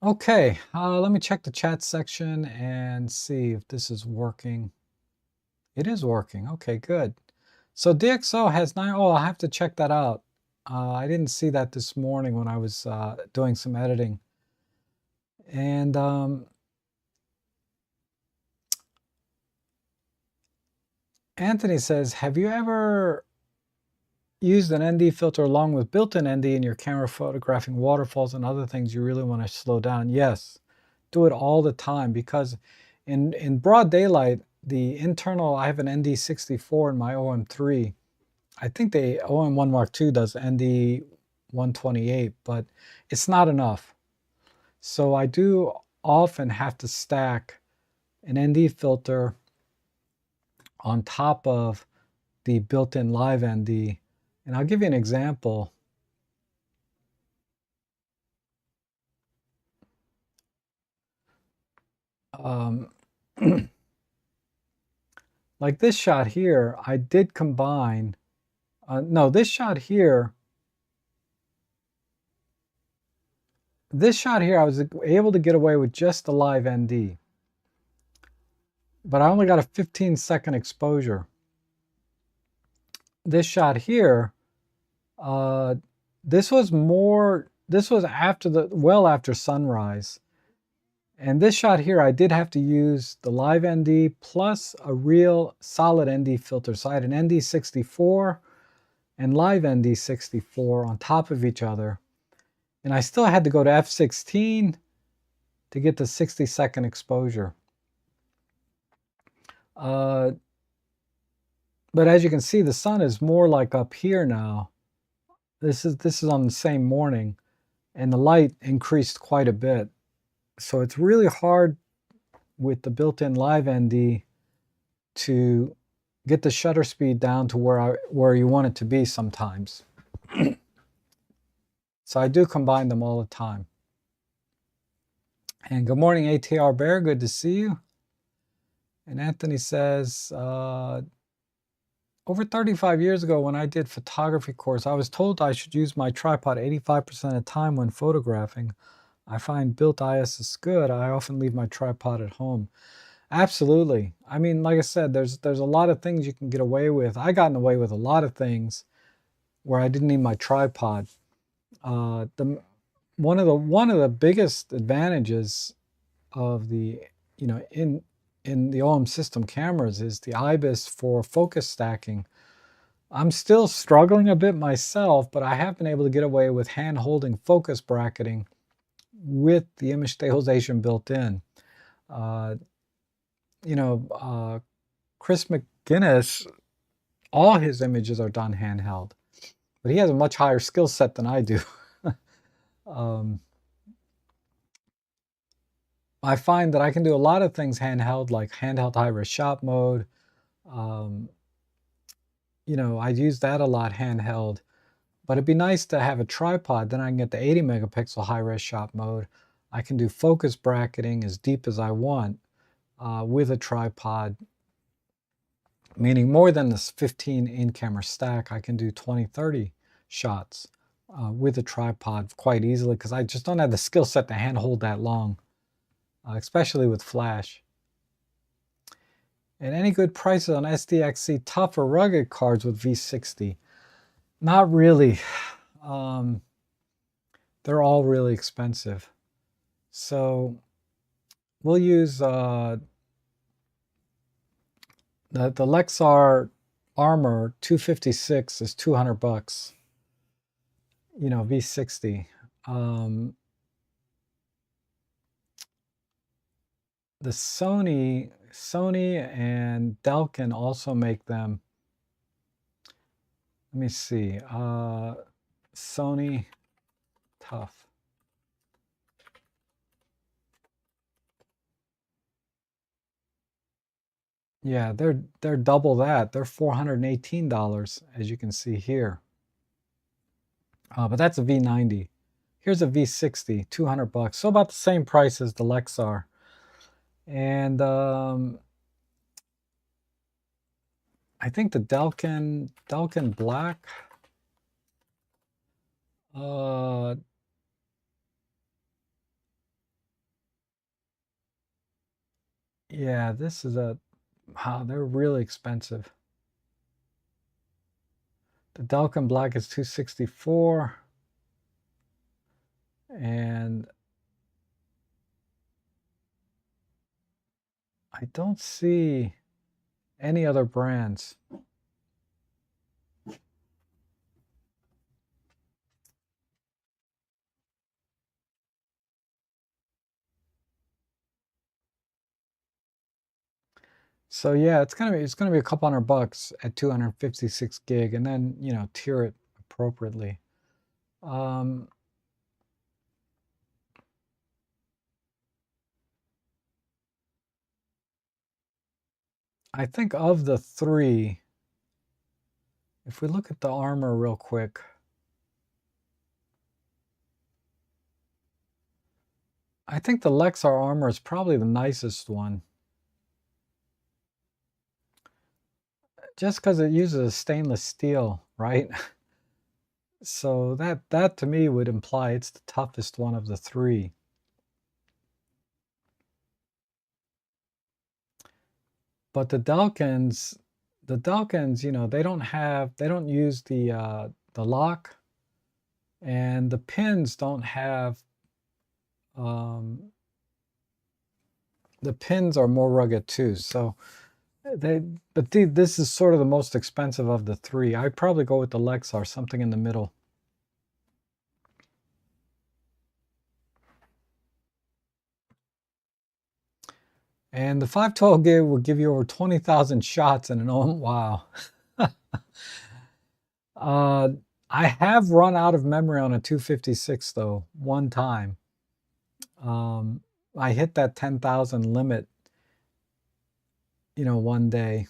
S1: Okay, let me check the chat section and see if this is working. It is working. Okay, good. So DxO has 9. Oh, I'll have to check that out. I didn't see that this morning when I was doing some editing. And Anthony says, have you ever used an ND filter along with built-in ND in your camera photographing waterfalls and other things you really want to slow down? Yes, do it all the time, because in broad daylight, the internal, I have an ND64 in my OM3. I think the OM1 Mark II does ND128, but it's not enough. So I do often have to stack an ND filter on top of the built-in live ND. And I'll give you an example. Like this shot here, I did combine, no, this shot here I was able to get away with just the live ND. But I only got a 15-second exposure. This shot here, this was after well after sunrise. And this shot here, I did have to use the live ND plus a real solid ND filter. So I had an ND64 and live ND64 on top of each other. And I still had to go to f16 to get the 60-second exposure. But as you can see, the sun is more like up here now. This is on the same morning, and the light increased quite a bit. So it's really hard with the built-in live ND to get the shutter speed down to where you want it to be sometimes. So I do combine them all the time. And good morning, ATR Bear. Good to see you. And Anthony says, over 35 years ago when I did photography course, I was told I should use my tripod 85% of the time when photographing. I find built IS is good. I often leave my tripod at home. Absolutely. I mean, like I said, there's a lot of things you can get away with. I gotten away with a lot of things where I didn't need my tripod. One of the biggest advantages of the in the OM system cameras is the IBIS for focus stacking. I'm still struggling a bit myself, but I have been able to get away with hand holding focus bracketing with the image stabilization built in. Chris McGinnis, all his images are done handheld, but he has a much higher skill set than I do. I find that I can do a lot of things handheld, like handheld high-res shot mode. I use that a lot handheld, but it'd be nice to have a tripod. Then I can get the 80 megapixel high-res shot mode. I can do focus bracketing as deep as I want with a tripod, meaning more than this 15 in-camera stack. I can do 20, 30 shots with a tripod quite easily, because I just don't have the skill set to handhold that long, especially with flash. And any good prices on SDXC tough or rugged cards with V60? Not really. They're all really expensive. So we'll use the Lexar Armor 256 is $200. You know, V60. The Sony and Delkin also make them. Let me see. Sony Tough. Yeah, they're double that. They're $418, as you can see here. But that's a V90. Here's a V60, $200. So about the same price as the Lexar. And I think the Delkin Black. Yeah, this is a. Wow, they're really expensive. The Delkin Black is $264. And I don't see any other brands. So yeah, it's gonna be a couple $100 at 256 gig, and then tier it appropriately. I think of the three, if we look at the Armor real quick, I think the Lexar Armor is probably the nicest one. Just because it uses stainless steel, right? So that to me would imply it's the toughest one of the three. But the Delkins, they don't use the lock, and the pins don't have. The pins are more rugged too. So this is sort of the most expensive of the three. I'd probably go with the Lexar, something in the middle. And the 512 gig will give you over 20,000 shots in an wow. I have run out of memory on a 256 though, one time. I hit that 10,000 limit, one day.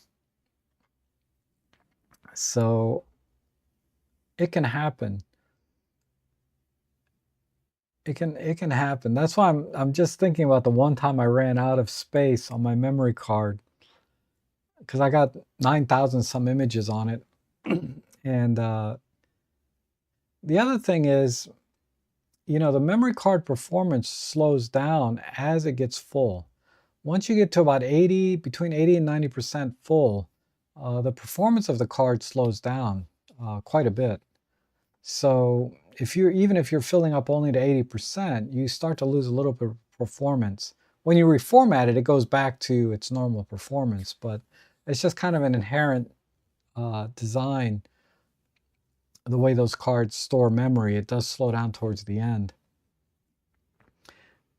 S1: So it can happen. It can happen. That's why I'm just thinking about the one time I ran out of space on my memory card, because I got 9,000 some images on it. And the other thing is, the memory card performance slows down as it gets full. Once you get to about between 80 and 90% full, the performance of the card slows down quite a bit. So even if you're filling up only to 80%, you start to lose a little bit of performance. When you reformat it, it goes back to its normal performance, but it's just kind of an inherent design. The way those cards store memory, it does slow down towards the end.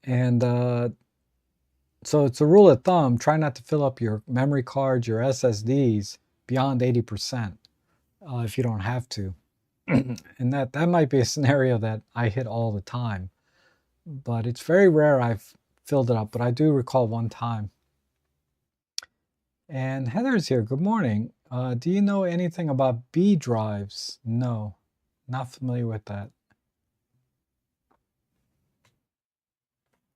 S1: And so it's a rule of thumb, try not to fill up your memory cards, your SSDs beyond 80% if you don't have to. And that might be a scenario that I hit all the time. But it's very rare I've filled it up, but I do recall one time. And Heather's here. Good morning. Do you know anything about B drives? No, not familiar with that.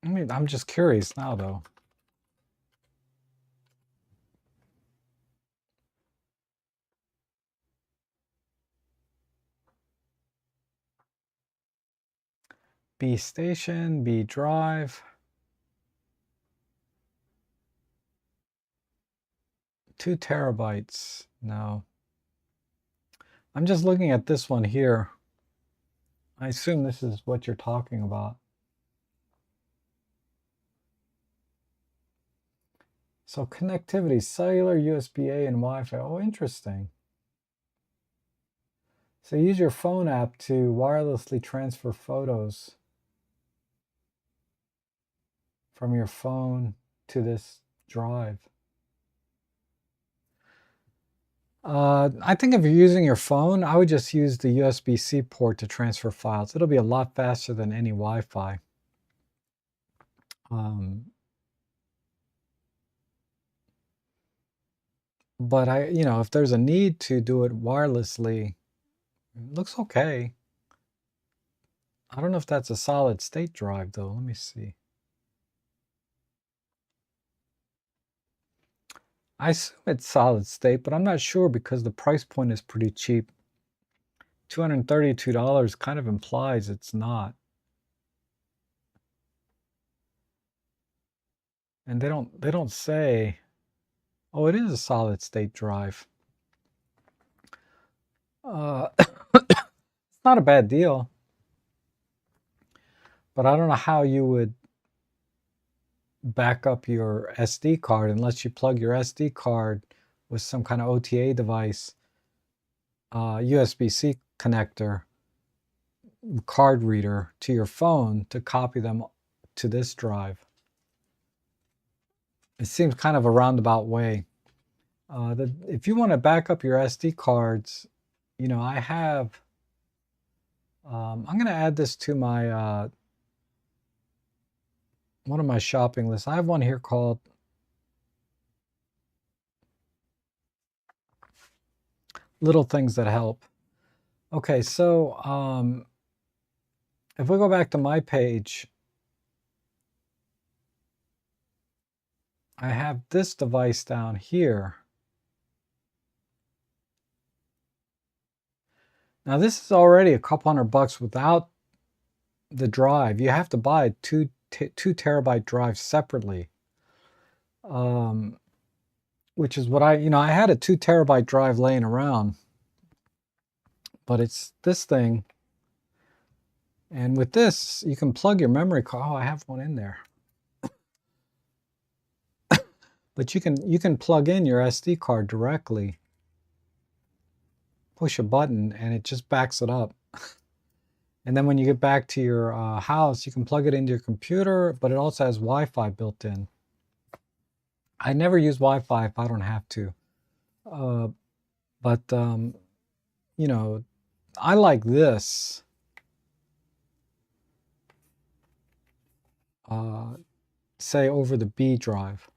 S1: I'm just curious now, though. B station, B drive. 2 terabytes. No. I'm just looking at this one here. I assume this is what you're talking about. So connectivity, cellular, USB-A, and Wi-Fi. Oh, interesting. So use your phone app to wirelessly transfer photos from your phone to this drive. I think if you're using your phone, I would just use the USB-C port to transfer files. It'll be a lot faster than any Wi-Fi. But if there's a need to do it wirelessly, it looks okay. I don't know if that's a solid state drive though. Let me see. I assume it's solid state, but I'm not sure because the price point is pretty cheap. $232 kind of implies it's not. And they don't say, oh, it is a solid state drive. It's not a bad deal. But I don't know how you would back up your SD card unless you plug your SD card with some kind of OTA device, USB-C connector, card reader to your phone to copy them to this drive. It seems kind of a roundabout way. If you want to back up your SD cards, I have, I'm going to add this to my, one of my shopping lists. I have one here called Little Things That Help. Okay, so if we go back to my page, I have this device down here. Now this is already a couple $100 without the drive. You have to buy two terabyte drives separately, which is what I had a 2 terabyte drive laying around, but it's this thing. And with this, you can plug your memory card. Oh, I have one in there. But you can plug in your SD card directly. Push a button and it just backs it up. And then when you get back to your house, you can plug it into your computer, but it also has Wi-Fi built in. I never use Wi-Fi if I don't have to. But I like this. Say over the B drive.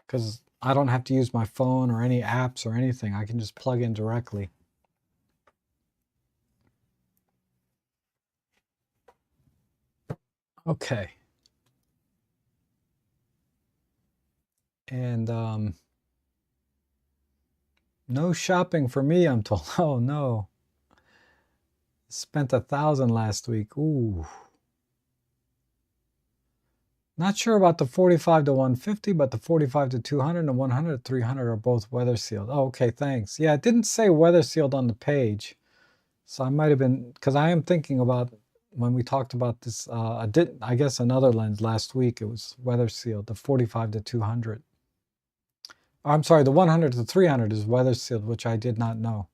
S1: Because I don't have to use my phone or any apps or anything. I can just plug in directly. Okay. And no shopping for me, I'm told. Oh no. Spent $1,000 last week. Ooh. Not sure about the 45 to 150, but the 45 to 200 and 100 to 300 are both weather sealed. Oh, okay, thanks. Yeah, it didn't say weather sealed on the page. So I might have been, because I am thinking about when we talked about this, I guess another lens last week, it was weather sealed, the 45 to 200. I'm sorry, the 100 to 300 is weather sealed, which I did not know.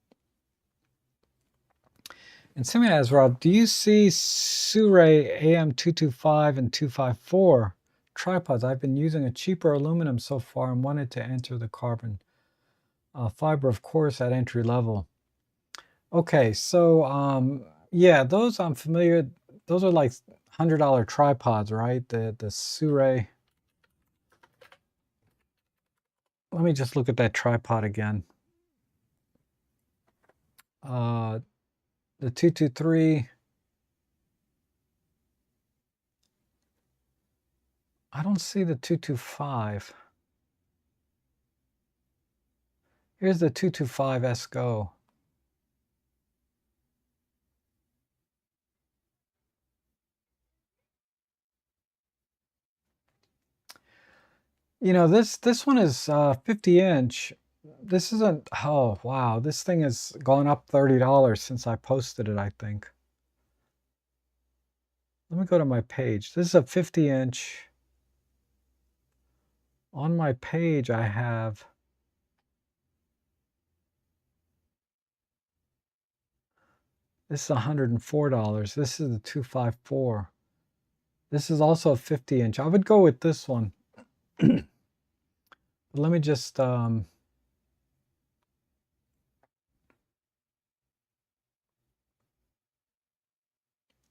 S1: And Simeon asks, Rob, do you see Sirui AM225 and 254 tripods? I've been using a cheaper aluminum so far and wanted to enter the carbon fiber, of course, at entry level. Okay, so yeah, those I'm familiar. Those are like $100 tripods, right? The Sirui. Let me just look at that tripod again. The 223. I don't see the 225. Here's the 225 ESCO. This one is 50-inch. This isn't, oh wow, this thing has gone up $30 since I posted it, I think. Let me go to my page. This is a 50-inch. On my page, I have this is $104. This is the 254. This is also a 50-inch. I would go with this one. Let me just let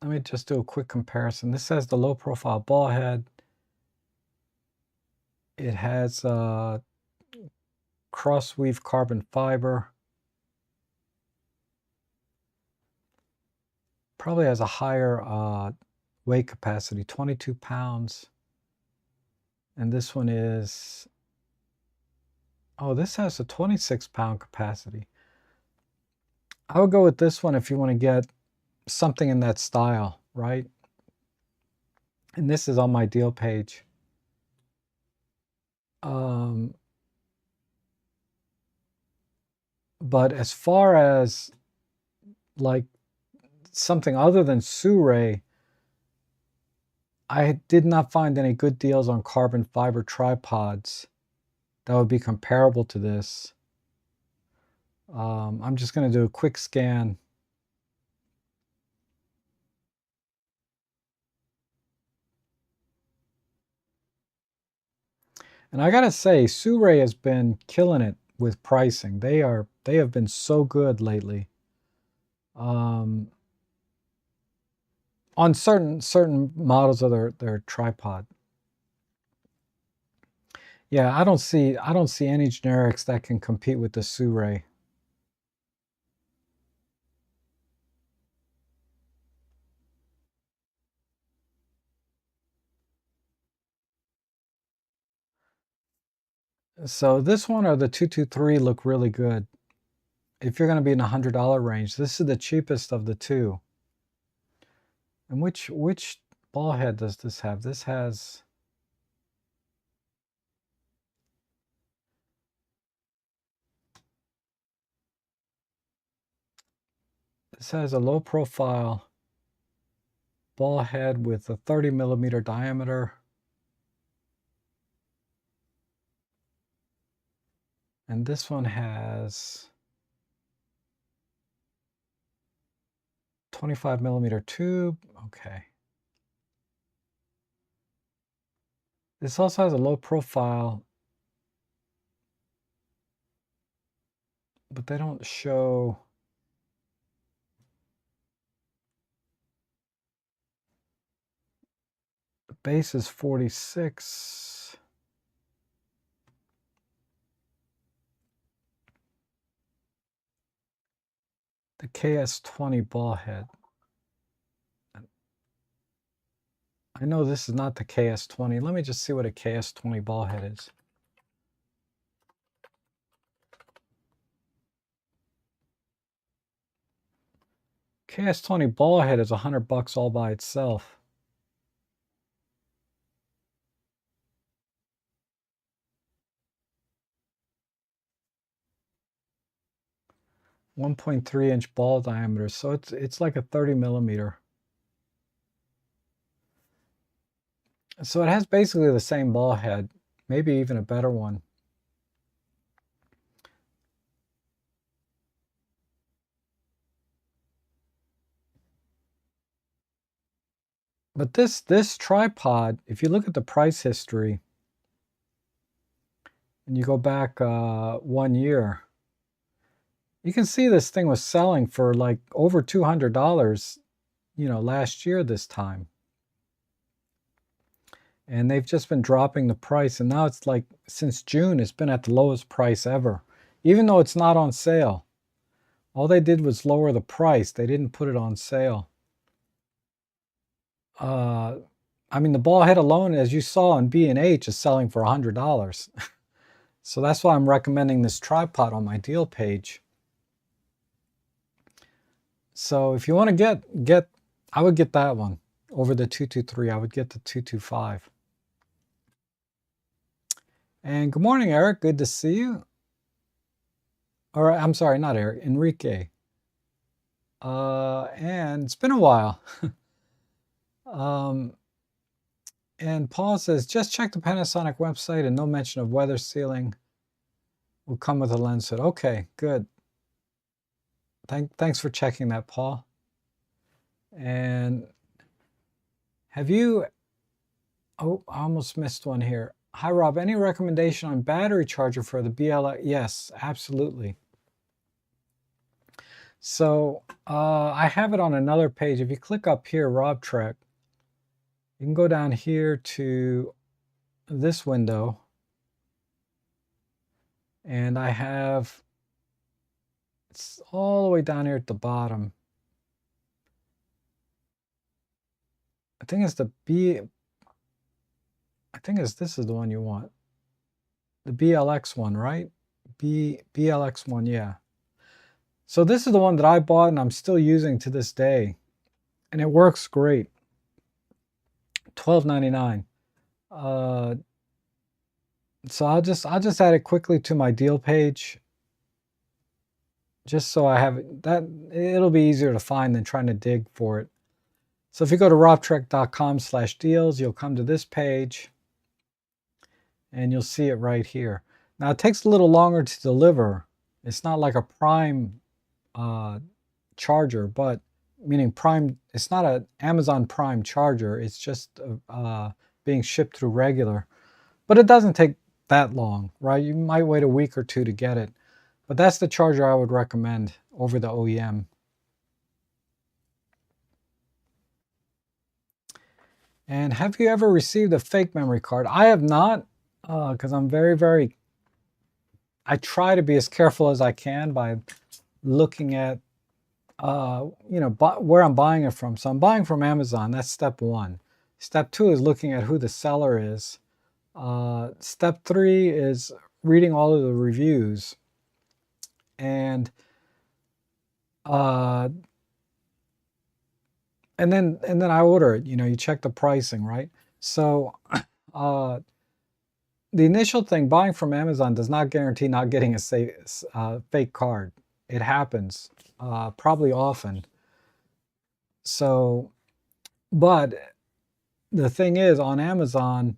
S1: me just do a quick comparison. This has the low profile ball head. It has crossweave carbon fiber. Probably has a higher weight capacity, 22 pounds. And this one is, oh, this has a 26-pound capacity. I would go with this one if you want to get something in that style, right? And this is on my deal page. But as far as like something other than Sirui, I did not find any good deals on carbon fiber tripods that would be comparable to this. I'm just going to do a quick scan. And I gotta say, Sirui has been killing it with pricing. They have been so good lately. On certain models of their tripod. Yeah, I don't see any generics that can compete with the Sirui. So this one or the 223 look really good. If you're going to be in the $100 range, this is the cheapest of the two. And which ball head does this have? This has a low profile ball head with a 30mm diameter. And this one has 25mm tube. Okay. This also has a low profile, but they don't show. The base is 46. The KS20 ball head. I know this is not the KS20. Let me just see what a KS20 ball head is. KS20 ball head is $100 all by itself. .3-inch ball diameter, so it's like a 30mm. So it has basically the same ball head, maybe even a better one. But this tripod, if you look at the price history, and you go back 1 year, you can see this thing was selling for like over $200, last year this time. And they've just been dropping the price, and now it's like since June it's been at the lowest price ever, even though it's not on sale. All they did was lower the price. They didn't put it on sale. I mean, the ball head alone, as you saw on B&H, is selling for $100. So that's why I'm recommending this tripod on my deal page. So if you want to get, I would get that one over the 223. I would get the 225. And good morning, Eric. Good to see you. Or I'm sorry, not Eric, Enrique. And it's been a while. And Paul says, just check the Panasonic website and no mention of weather sealing will come with a lens hood. Okay, good. Thanks for checking that, Paul. And have you, oh, I almost missed one here. Hi, Rob, any recommendation on battery charger for the BLX? Yes, absolutely. So I have it on another page. If you click up here, Rob Trek, you can go down here to this window. And I have, it's all the way down here at the bottom. I think it's the this is the one you want. The BLX one, right? BLX one, yeah. So this is the one that I bought and I'm still using to this day. And it works great. $12.99. So I'll just add it quickly to my deal page. Just so I have that, it'll be easier to find than trying to dig for it. So if you go to robtrek.com/deals, you'll come to this page and you'll see it right here. Now it takes a little longer to deliver. It's not like a Prime charger, but meaning Prime, it's not an Amazon Prime charger. It's just being shipped through regular. But it doesn't take that long, right? You might wait a week or two to get it. But that's the charger I would recommend over the OEM. And have you ever received a fake memory card? I have not, because I'm very, I try to be as careful as I can by looking at, you know, where I'm buying it from. So I'm buying from Amazon. That's step one. Step two is looking at who the seller is. Step three is reading all of the reviews. And then I order it. You know, you check the pricing, right? So the initial thing, buying from Amazon does not guarantee not getting a fake card. It happens, probably often. So, but the thing is, on Amazon,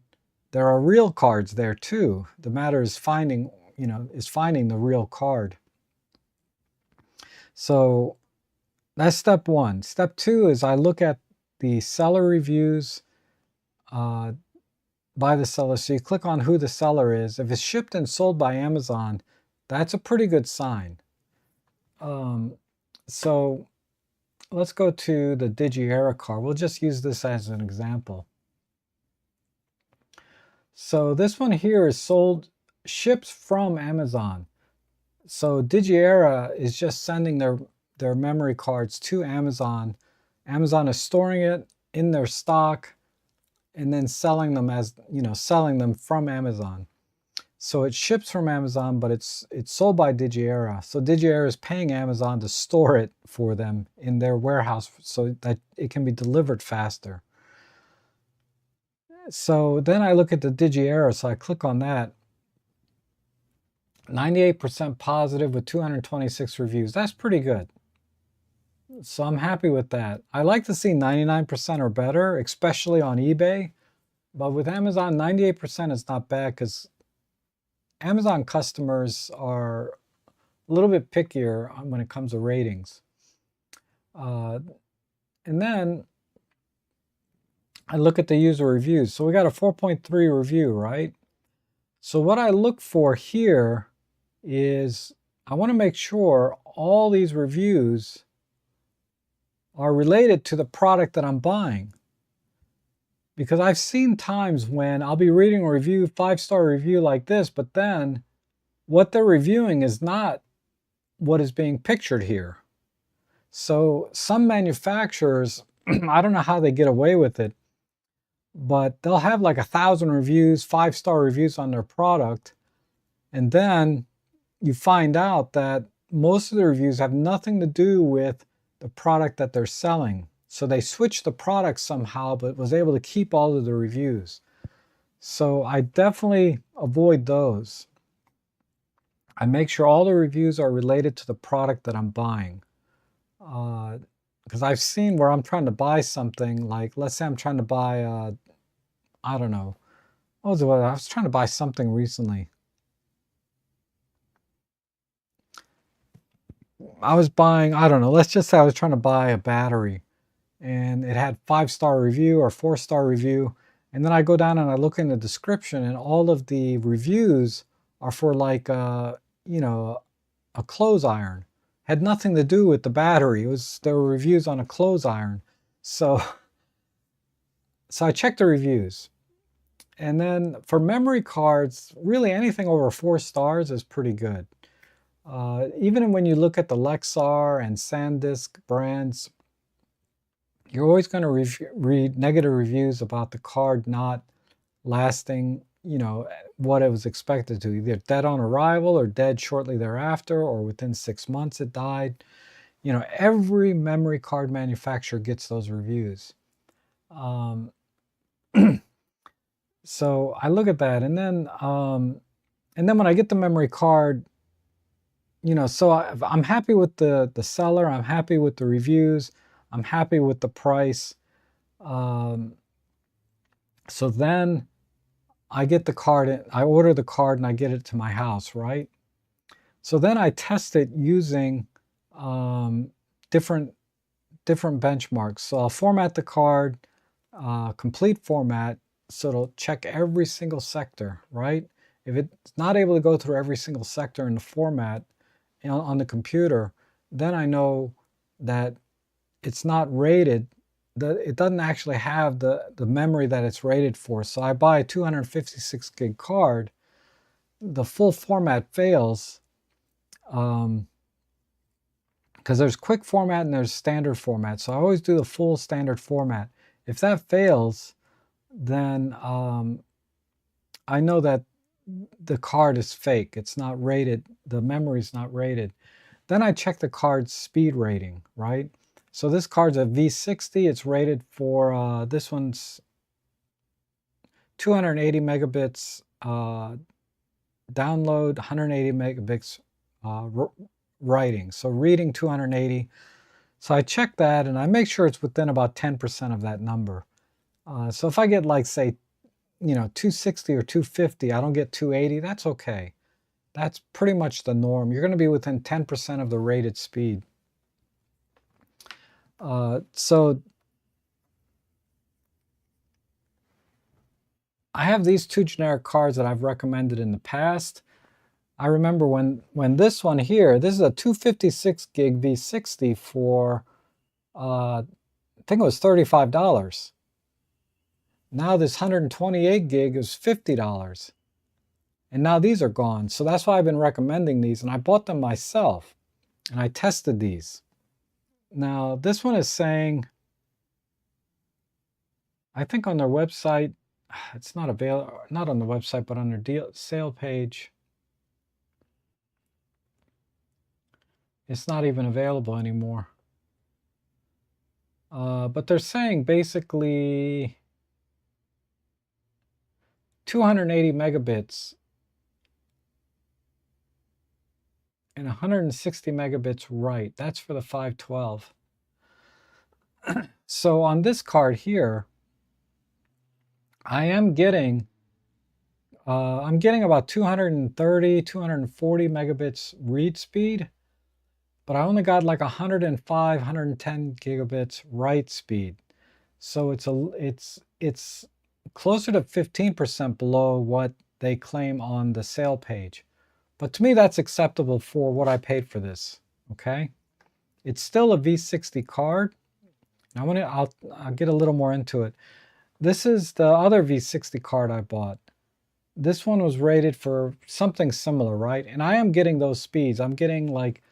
S1: there are real cards there too. The matter is finding, you know, finding the real card. So that's step one. Step two is I look at the seller reviews by the seller. So you click on who the seller is. If it's shipped and sold by Amazon, that's a pretty good sign. So let's go to the Digiera card. We'll just use this as an example. So this one here is sold, ships from Amazon. So Digiera is just sending their memory cards to Amazon. Amazon is storing it in their stock and then selling them as, you know, selling them from Amazon. So it ships from Amazon, but it's sold by Digiera. So Digiera is paying Amazon to store it for them in their warehouse so that it can be delivered faster. So then I look at the Digiera, so I click on that. 98% positive with 226 reviews. That's pretty good. So I'm happy with that. I like to see 99% or better, especially on eBay. But with Amazon, 98% is not bad because Amazon customers are a little bit pickier when it comes to ratings. And then I look at the user reviews. So we got a 4.3 review, right? So what I look for here is I want to make sure all these reviews are related to the product that I'm buying. Because I've seen times when I'll be reading a review, 5-star review like this, but then what they're reviewing is not what is being pictured here. So some manufacturers, I don't know how they get away with it, but they'll have like 1,000 reviews, 5-star reviews on their product. And then you find out that most of the reviews have nothing to do with the product that they're selling. So they switched the product somehow, but was able to keep all of the reviews. So I definitely avoid those. I make sure all the reviews are related to the product that I'm buying. Because I've seen where I'm trying to buy something, like let's say I'm trying to buy I don't know. What was it? I was trying to buy something recently. I was buying, I don't know, let's just say I was trying to buy a battery and it had 5-star review or 4-star review. And then I go down and I look in the description and all of the reviews are for like, you know, a clothes iron. Had nothing to do with the battery. There were reviews on a clothes iron. So, so I checked the reviews. And then for memory cards, really anything over 4 stars is pretty good. Even when you look at the Lexar and SanDisk brands, you're always going to read negative reviews about the card not lasting, you know, what it was expected to. Either dead on arrival or dead shortly thereafter or within 6 months it died. You know, every memory card manufacturer gets those reviews. So I look at that, and then when I get the memory card, you know, so I'm happy with the seller. I'm happy with the reviews. I'm happy with the price. So then I get the card. I order the card and I get it to my house, right? So then I test it using different benchmarks. So I'll format the card, complete format, so it'll check every single sector, right? If it's not able to go through every single sector in the format on the computer, then I know that it's not rated, that it doesn't actually have the memory that it's rated for. So I buy a 256 gig card, the full format fails, because there's quick format and there's standard format. So I always do the full standard format. If that fails, then I know that the card is fake. It's not rated. The memory is not rated. Then I check the card's speed rating, right? So this card's a V60. It's rated for, this one's 280 megabits download, 180 megabits writing. So reading 280. So I check that and I make sure it's within about 10% of that number. So if I get like, say, you know, 260 or 250, I don't get 280, that's okay. That's pretty much the norm. You're going to be within 10% of the rated speed. So I have these two generic cards that I've recommended in the past. I remember when this one here, this is a 256 gig V60 for, I think it was $35. Now this 128 gig is $50. And now these are gone. So that's why I've been recommending these. And I bought them myself. And I tested these. Now this one is saying, I think on their website, it's not available, not on the website, but on their sale page, it's not even available anymore. But they're saying basically 280 megabits and 160 megabits write. That's for the 512. So on this card here, I am getting, I'm getting about 230, 240 megabits read speed, but I only got like 105, 110 gigabits write speed. So it's closer to 15% below what they claim on the sale page. But to me, that's acceptable for what I paid for this, okay? It's still a V60 card. I'll get a little more into it. This is the other V60 card I bought. This one was rated for something similar, right? And I am getting those speeds. I'm getting like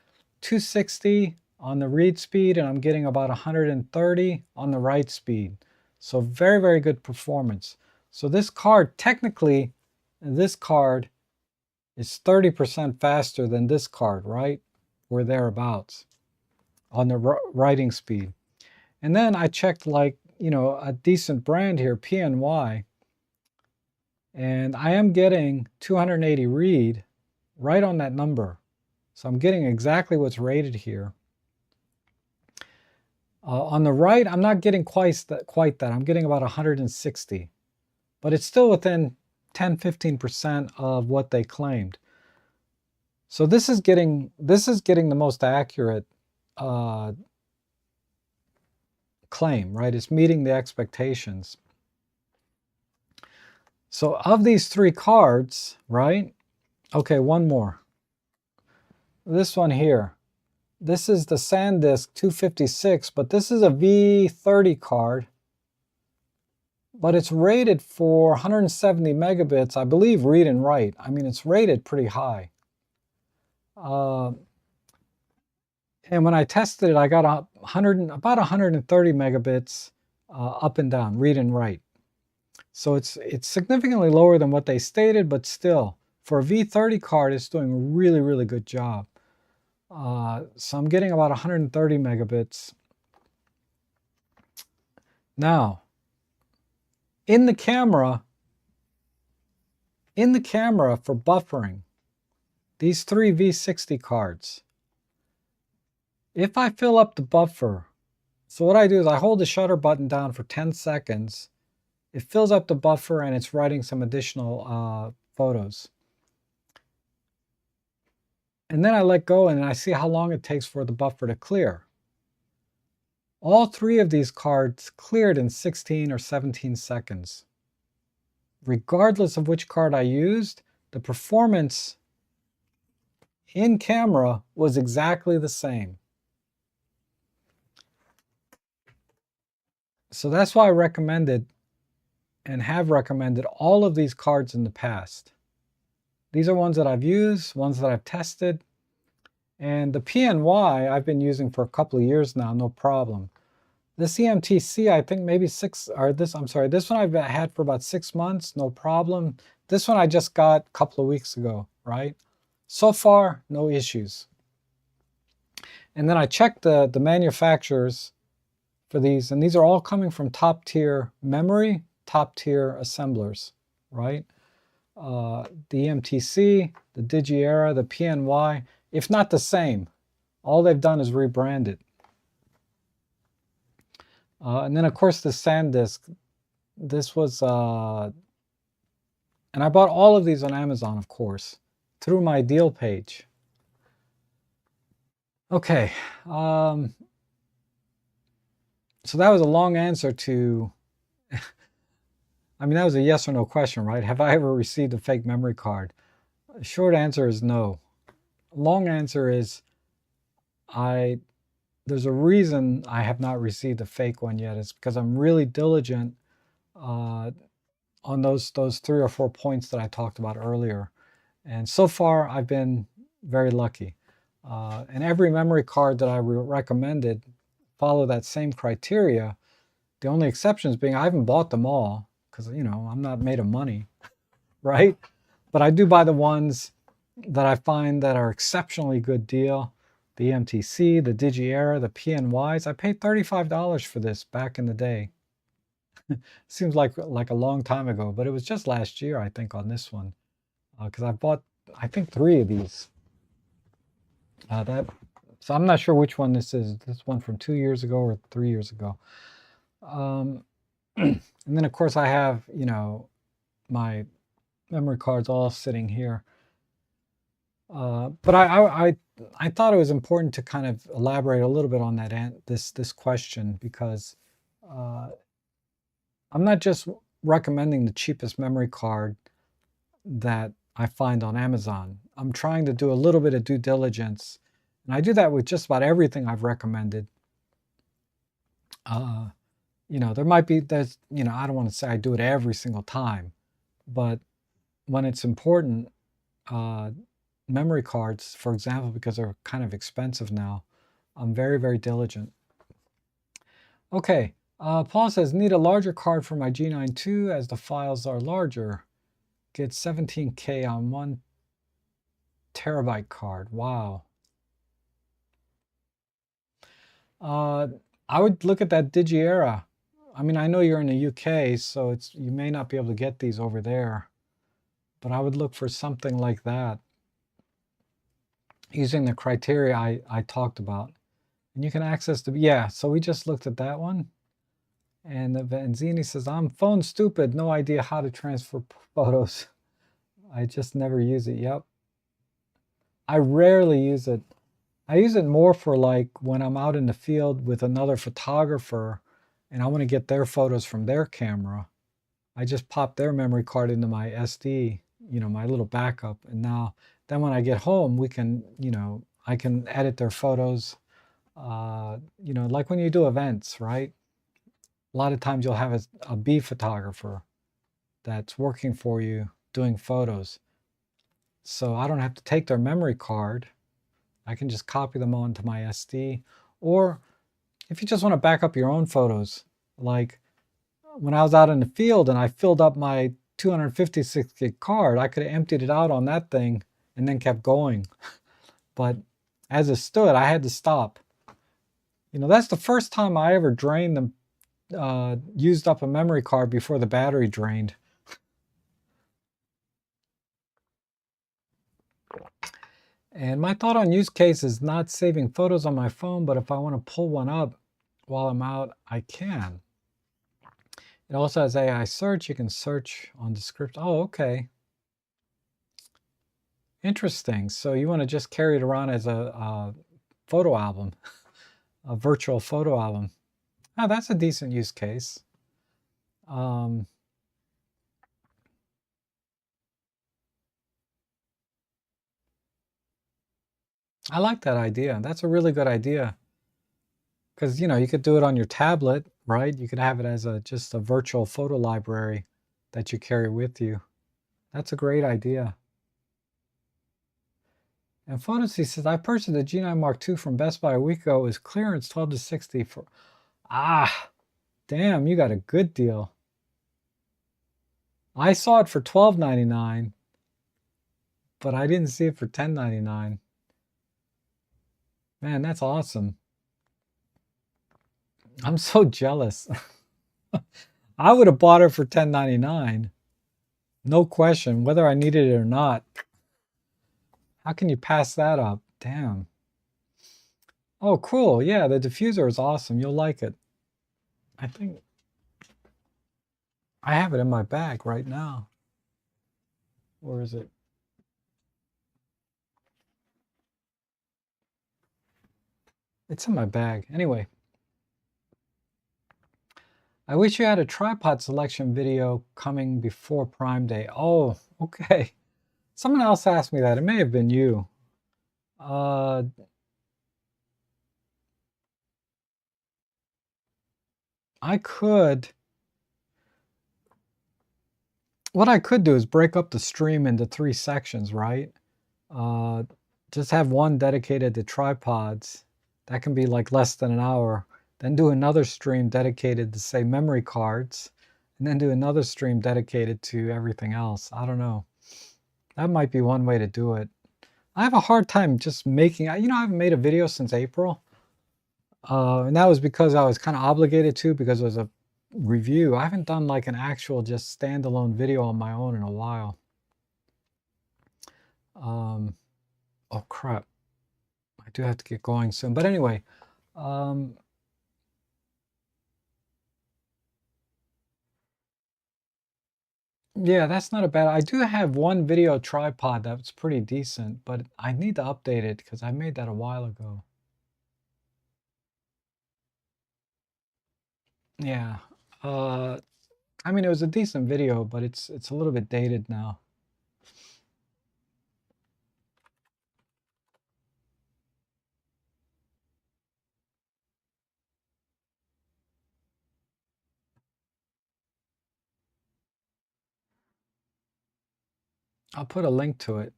S1: 260 on the read speed, and I'm getting about 130 on the write speed. So very, very good performance. So this card, technically, this card is 30% faster than this card, right? Or thereabouts on the writing speed. And then I checked, like, you know, a decent brand here, PNY, and I am getting 280 read right on that number. So I'm getting exactly what's rated here. On the right, I'm not getting quite that. I'm getting about 160. but it's still within 10-15% of what they claimed. So this is getting the most accurate claim, right? It's meeting the expectations. So of these 3 cards, right? Okay, one more. This one here. This is the SanDisk 256, but this is a V30 card. But it's rated for 170 megabits, I believe, read and write. I mean, it's rated pretty high. And when I tested it, I got about 130 megabits up and down, read and write. So it's significantly lower than what they stated, but still, for a V30 card, it's doing a really, really good job. So I'm getting about 130 megabits. Now, in the camera for buffering, these 3 V60 cards, if I fill up the buffer, so what I do is I hold the shutter button down for 10 seconds, it fills up the buffer and it's writing some additional photos. And then I let go and I see how long it takes for the buffer to clear. All 3 of these cards cleared in 16 or 17 seconds. Regardless of which card I used, the performance in camera was exactly the same. So that's why I recommended and have recommended all of these cards in the past. These are ones that I've used, ones that I've tested, and the PNY I've been using for a couple of years now, no problem. This EMTC, I think maybe this one I've had for about 6 months, no problem. This one I just got a couple of weeks ago, right? So far, no issues. And then I checked the manufacturers for these, and these are all coming from top-tier memory, top-tier assemblers, right? The EMTC, the Digiera, the PNY, if not the same. All they've done is rebrand it. And then, of course, the SanDisk. This was, and I bought all of these on Amazon, of course, through my deal page. Okay. So that was a long answer to, I mean, that was a yes or no question, right? Have I ever received a fake memory card? The short answer is no. Long answer is there's a reason I have not received a fake one yet. It's because I'm really diligent on those 3 or 4 points that I talked about earlier. And so far, I've been very lucky. And every memory card that I recommended follow that same criteria. The only exceptions being I haven't bought them all because, you know, I'm not made of money, right? But I do buy the ones that I find that are exceptionally good deal. The EMTC, the Digiera, the PNYs. I paid $35 for this back in the day. Seems like a long time ago, but it was just last year, I think, on this one. Because I bought, I think, 3 of these. So I'm not sure which one this is. This one from 2 years ago or 3 years ago. And then, of course, I have, you know, my memory cards all sitting here. But I thought it was important to kind of elaborate a little bit on that this question, because I'm not just recommending the cheapest memory card that I find on Amazon. I'm trying to do a little bit of due diligence, and I do that with just about everything I've recommended. You know, you know, I don't want to say I do it every single time, but when it's important, memory cards, for example, because they're kind of expensive now, I'm very, very diligent. Okay, Paul says, need a larger card for my G9 II as the files are larger. Get 17K on 1 terabyte card. Wow. I would look at that Digiera. I mean, I know you're in the UK, so you may not be able to get these over there, but I would look for something like that, using the criteria I talked about. And you can access the, yeah, so we just looked at that one. And Vanzini says, I'm phone stupid, no idea how to transfer photos. I just never use it. Yep. I rarely use it. I use it more for like when I'm out in the field with another photographer and I want to get their photos from their camera. I just pop their memory card into my SD, my little backup. And then when I get home, we can, I can edit their photos. Like when you do events, right? A lot of times you'll have a B photographer that's working for you doing photos. So I don't have to take their memory card. I can just copy them onto my SD. Or if you just want to back up your own photos, like when I was out in the field and I filled up my 256 gig card, I could have emptied it out on that thing and then kept going. But as it stood, I had to stop. That's the first time I ever used up a memory card before the battery drained. And my thought on use case is not saving photos on my phone, but if I want to pull one up while I'm out, I can. It also has AI search. You can search on description. Oh, okay. Interesting. So you want to just carry it around as a photo album, a virtual photo album. Oh, that's a decent use case. I like that idea. That's a really good idea. Because, you could do it on your tablet, right? You could have it as just a virtual photo library that you carry with you. That's a great idea. And Photocy says, I purchased the G9 Mark II from Best Buy a week ago. It was clearance 12 to 60 for, damn, you got a good deal. I saw it for $12.99, but I didn't see it for $10.99. Man, that's awesome. I'm so jealous. I would have bought it for $10.99. No question, whether I needed it or not. How can you pass that up? Damn. Oh, cool. Yeah, the diffuser is awesome. You'll like it. I think I have it in my bag right now. Where is it? It's in my bag. Anyway. I wish you had a tripod selection video coming before Prime Day. Oh, okay. Someone else asked me that. It may have been you. What I could do is break up the stream into 3 sections, right? Just have one dedicated to tripods. That can be like less than an hour. Then do another stream dedicated to, say, memory cards. And then do another stream dedicated to everything else. I don't know. That might be one way to do it. I have a hard time just making, I haven't made a video since April. And that was because I was kind of obligated to, because it was a review. I haven't done like an actual just standalone video on my own in a while. Oh crap. I do have to get going soon. But anyway, yeah, that's not a bad. I do have one video tripod that's pretty decent, but I need to update it because I made that a while ago. Yeah. I mean, it was a decent video, but it's a little bit dated now. I'll put a link to it.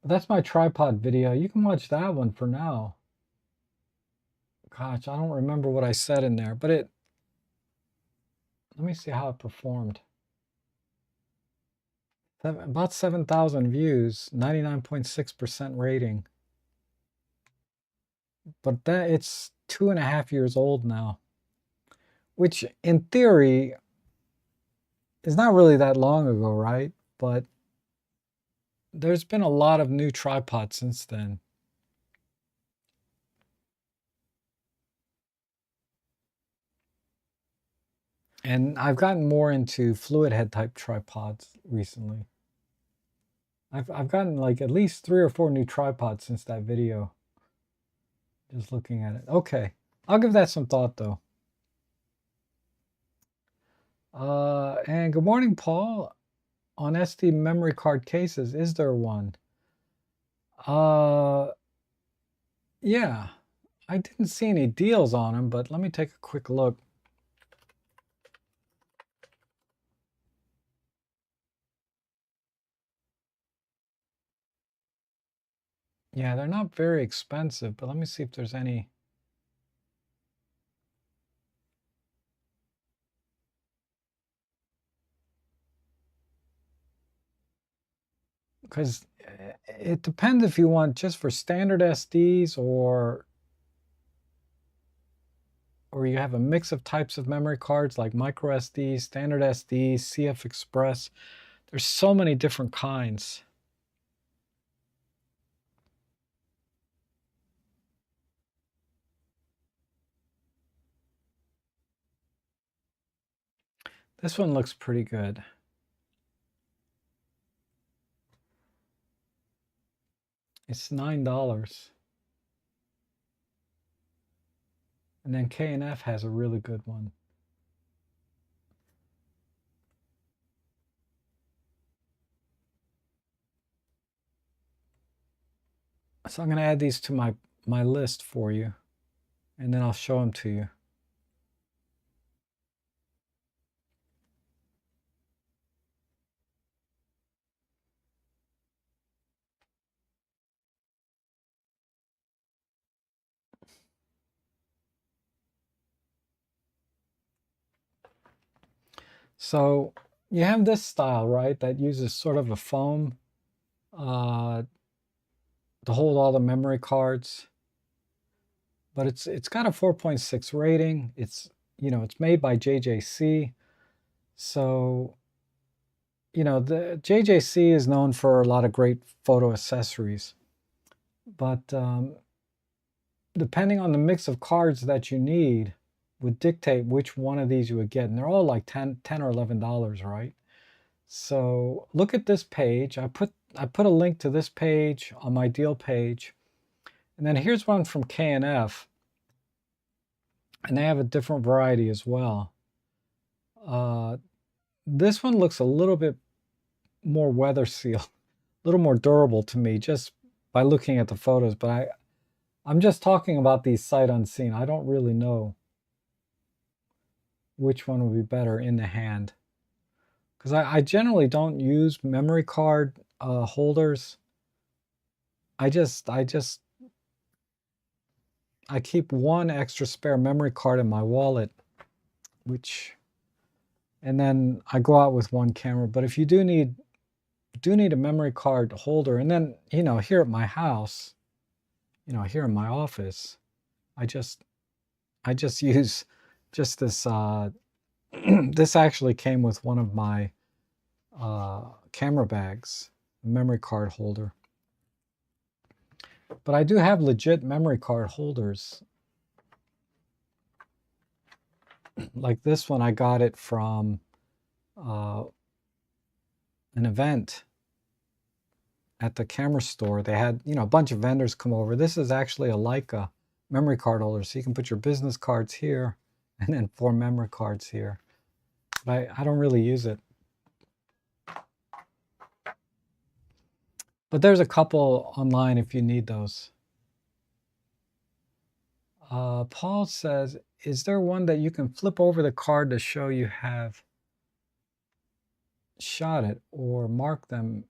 S1: That's my tripod video. You can watch that one for now. Gosh, I don't remember what I said in there, but let me see how it performed. About 7,000 views, 99.6% rating. But it's 2.5 years old now, which in theory is not really that long ago, right? But there's been a lot of new tripods since then. And I've gotten more into fluid head type tripods recently. I've gotten like at least 3 or 4 new tripods since that video. Just looking at it. Okay, I'll give that some thought though. And good morning, Paul. On SD memory card cases, is there one? Uh, yeah, I didn't see any deals on them, but let me take a quick look. Yeah, they're not very expensive, but let me see if there's any. Because it depends if you want just for standard SDs or you have a mix of types of memory cards like micro SD, standard SD, CF Express. There's so many different kinds. This one looks pretty good. It's $9. And then K&F has a really good one. So I'm going to add these to my list for you, and then I'll show them to you. So you have this style, right, that uses sort of a foam to hold all the memory cards. But it's got a 4.6 rating. It's it's made by JJC. So the JJC is known for a lot of great photo accessories. But depending on the mix of cards that you need would dictate which one of these you would get. And they're all like 10 or $11, right? So look at this page. I put a link to this page on my deal page. And then here's one from K&F. And they have a different variety as well. This one looks a little bit more weather sealed, a little more durable to me just by looking at the photos. But I'm just talking about these sight unseen. I don't really know which one would be better in the hand. Because I generally don't use memory card holders. I keep one extra spare memory card in my wallet, and then I go out with one camera. But if you do need a memory card holder, and then here at my house, here in my office, I just use just this. This actually came with one of my camera bags, memory card holder. But I do have legit memory card holders. Like this one, I got it from an event at the camera store. They had, a bunch of vendors come over. This is actually a Leica memory card holder. So you can put your business cards here and then 4 memory cards here. But I don't really use it. But there's a couple online if you need those. Paul says, is there one that you can flip over the card to show you have shot it or mark them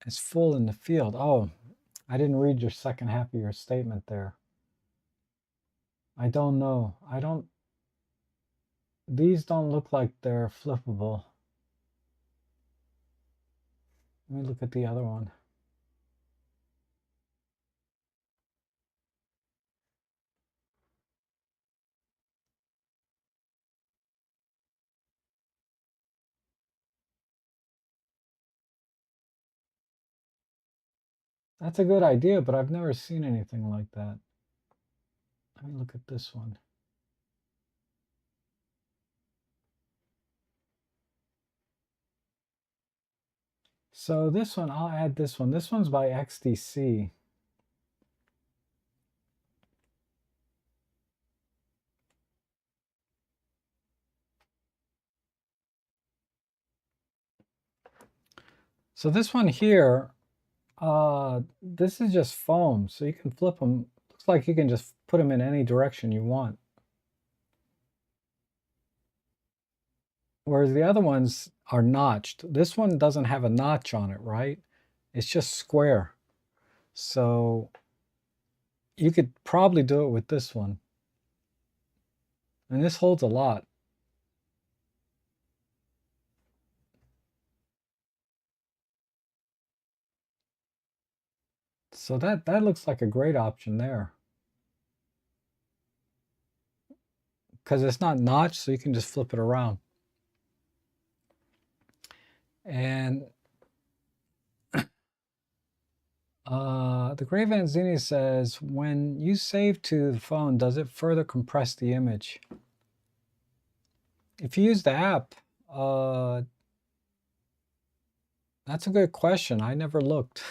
S1: as full in the field? Oh, I didn't read your second half of your statement there. I don't know. These don't look like they're flippable. Let me look at the other one. That's a good idea, but I've never seen anything like that. Let me look at this one. So this one, I'll add this one. This one's by XDC. So this one here, this is just foam, so you can flip them. Looks like you can just put them in any direction you want. Whereas the other ones are notched. This one doesn't have a notch on it, right? It's just square. So you could probably do it with this one. And this holds a lot. So that looks like a great option there. Because it's not notched, so you can just flip it around. And the Gray Vanzini says, when you save to the phone, does it further compress the image? If you use the app, that's a good question. I never looked.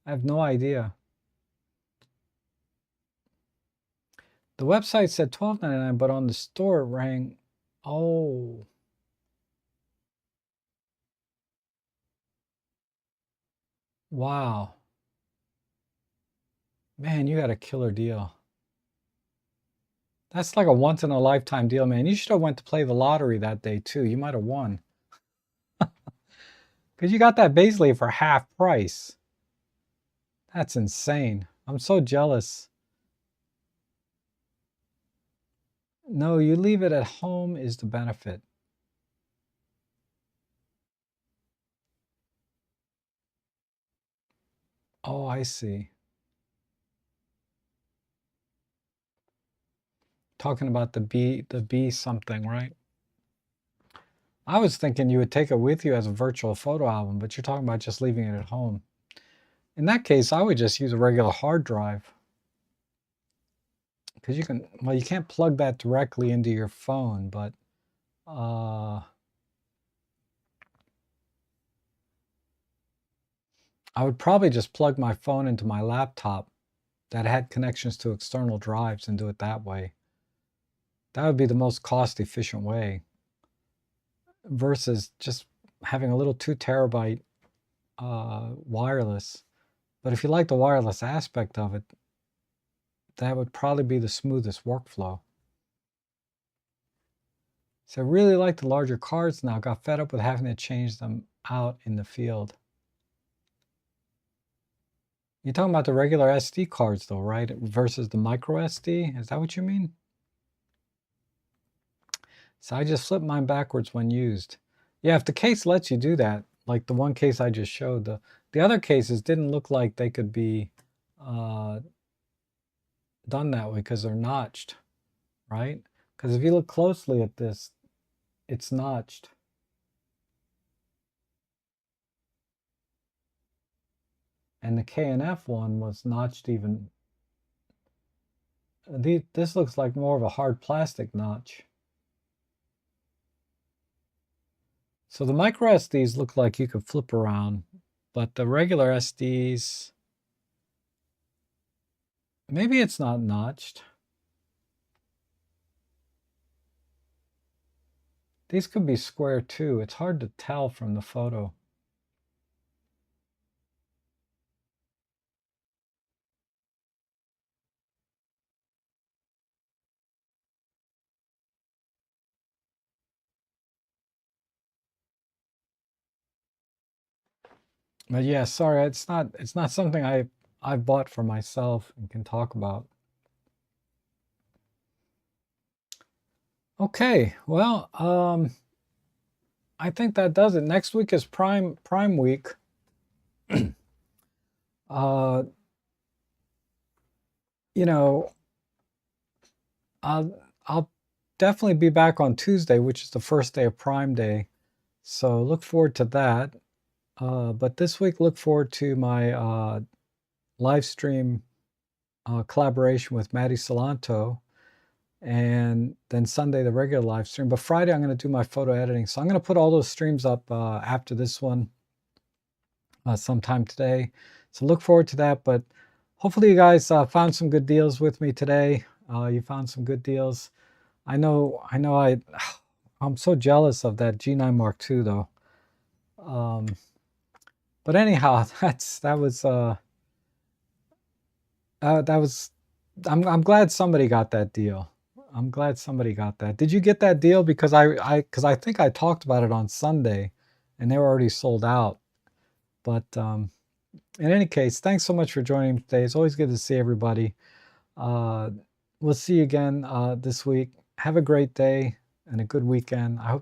S1: I have no idea. The website said $12.99, but on the store it rang. Oh. Wow. Man, you got a killer deal. That's like a once in a lifetime deal, man. You should have went to play the lottery that day too. You might have won. Because you got that basically for half price. That's insane. I'm so jealous. No, you leave it at home is the benefit. Oh, I see. Talking about the B something, right? I was thinking you would take it with you as a virtual photo album, but you're talking about just leaving it at home. In that case, I would just use a regular hard drive. Because you can, well, you can't plug that directly into your phone, but I would probably just plug my phone into my laptop that had connections to external drives and do it that way. That would be the most cost efficient way versus just having a little 2 terabyte wireless. But if you like the wireless aspect of it, that would probably be the smoothest workflow. So I really like the larger cards now. Got fed up with having to change them out in the field. You're talking about the regular SD cards though, right? Versus the micro SD? Is that what you mean? So I just flip mine backwards when used. Yeah, if the case lets you do that, like the one case I just showed, the other cases didn't look like they could be done that way because they're notched, right? Because if you look closely at this, it's notched. And the K&F one was notched even. This looks like more of a hard plastic notch. So the micro SDs look like you could flip around, but the regular SDs, maybe it's not notched. These could be square too. It's hard to tell from the photo. But yeah, sorry, it's not something I've bought for myself and can talk about. Okay, well, I think that does it. Next week is Prime week. uh, you know, I'll definitely be back on Tuesday, which is the first day of Prime Day. So look forward to that. But this week, look forward to my live stream collaboration with Maddie Salanto. And then Sunday, the regular live stream. But Friday, I'm going to do my photo editing. So I'm going to put all those streams up after this one. sometime today. So look forward to that. But hopefully you guys found some good deals with me today. You found some good deals. I'm so jealous of that G9 Mark II though. But anyhow, that was I'm glad somebody got that deal. I'm glad somebody got that. Did you get that deal? Because I think I talked about it on Sunday, and they were already sold out. But in any case, thanks so much for joining me today. It's always good to see everybody. We'll see you again this week. Have a great day and a good weekend. I hope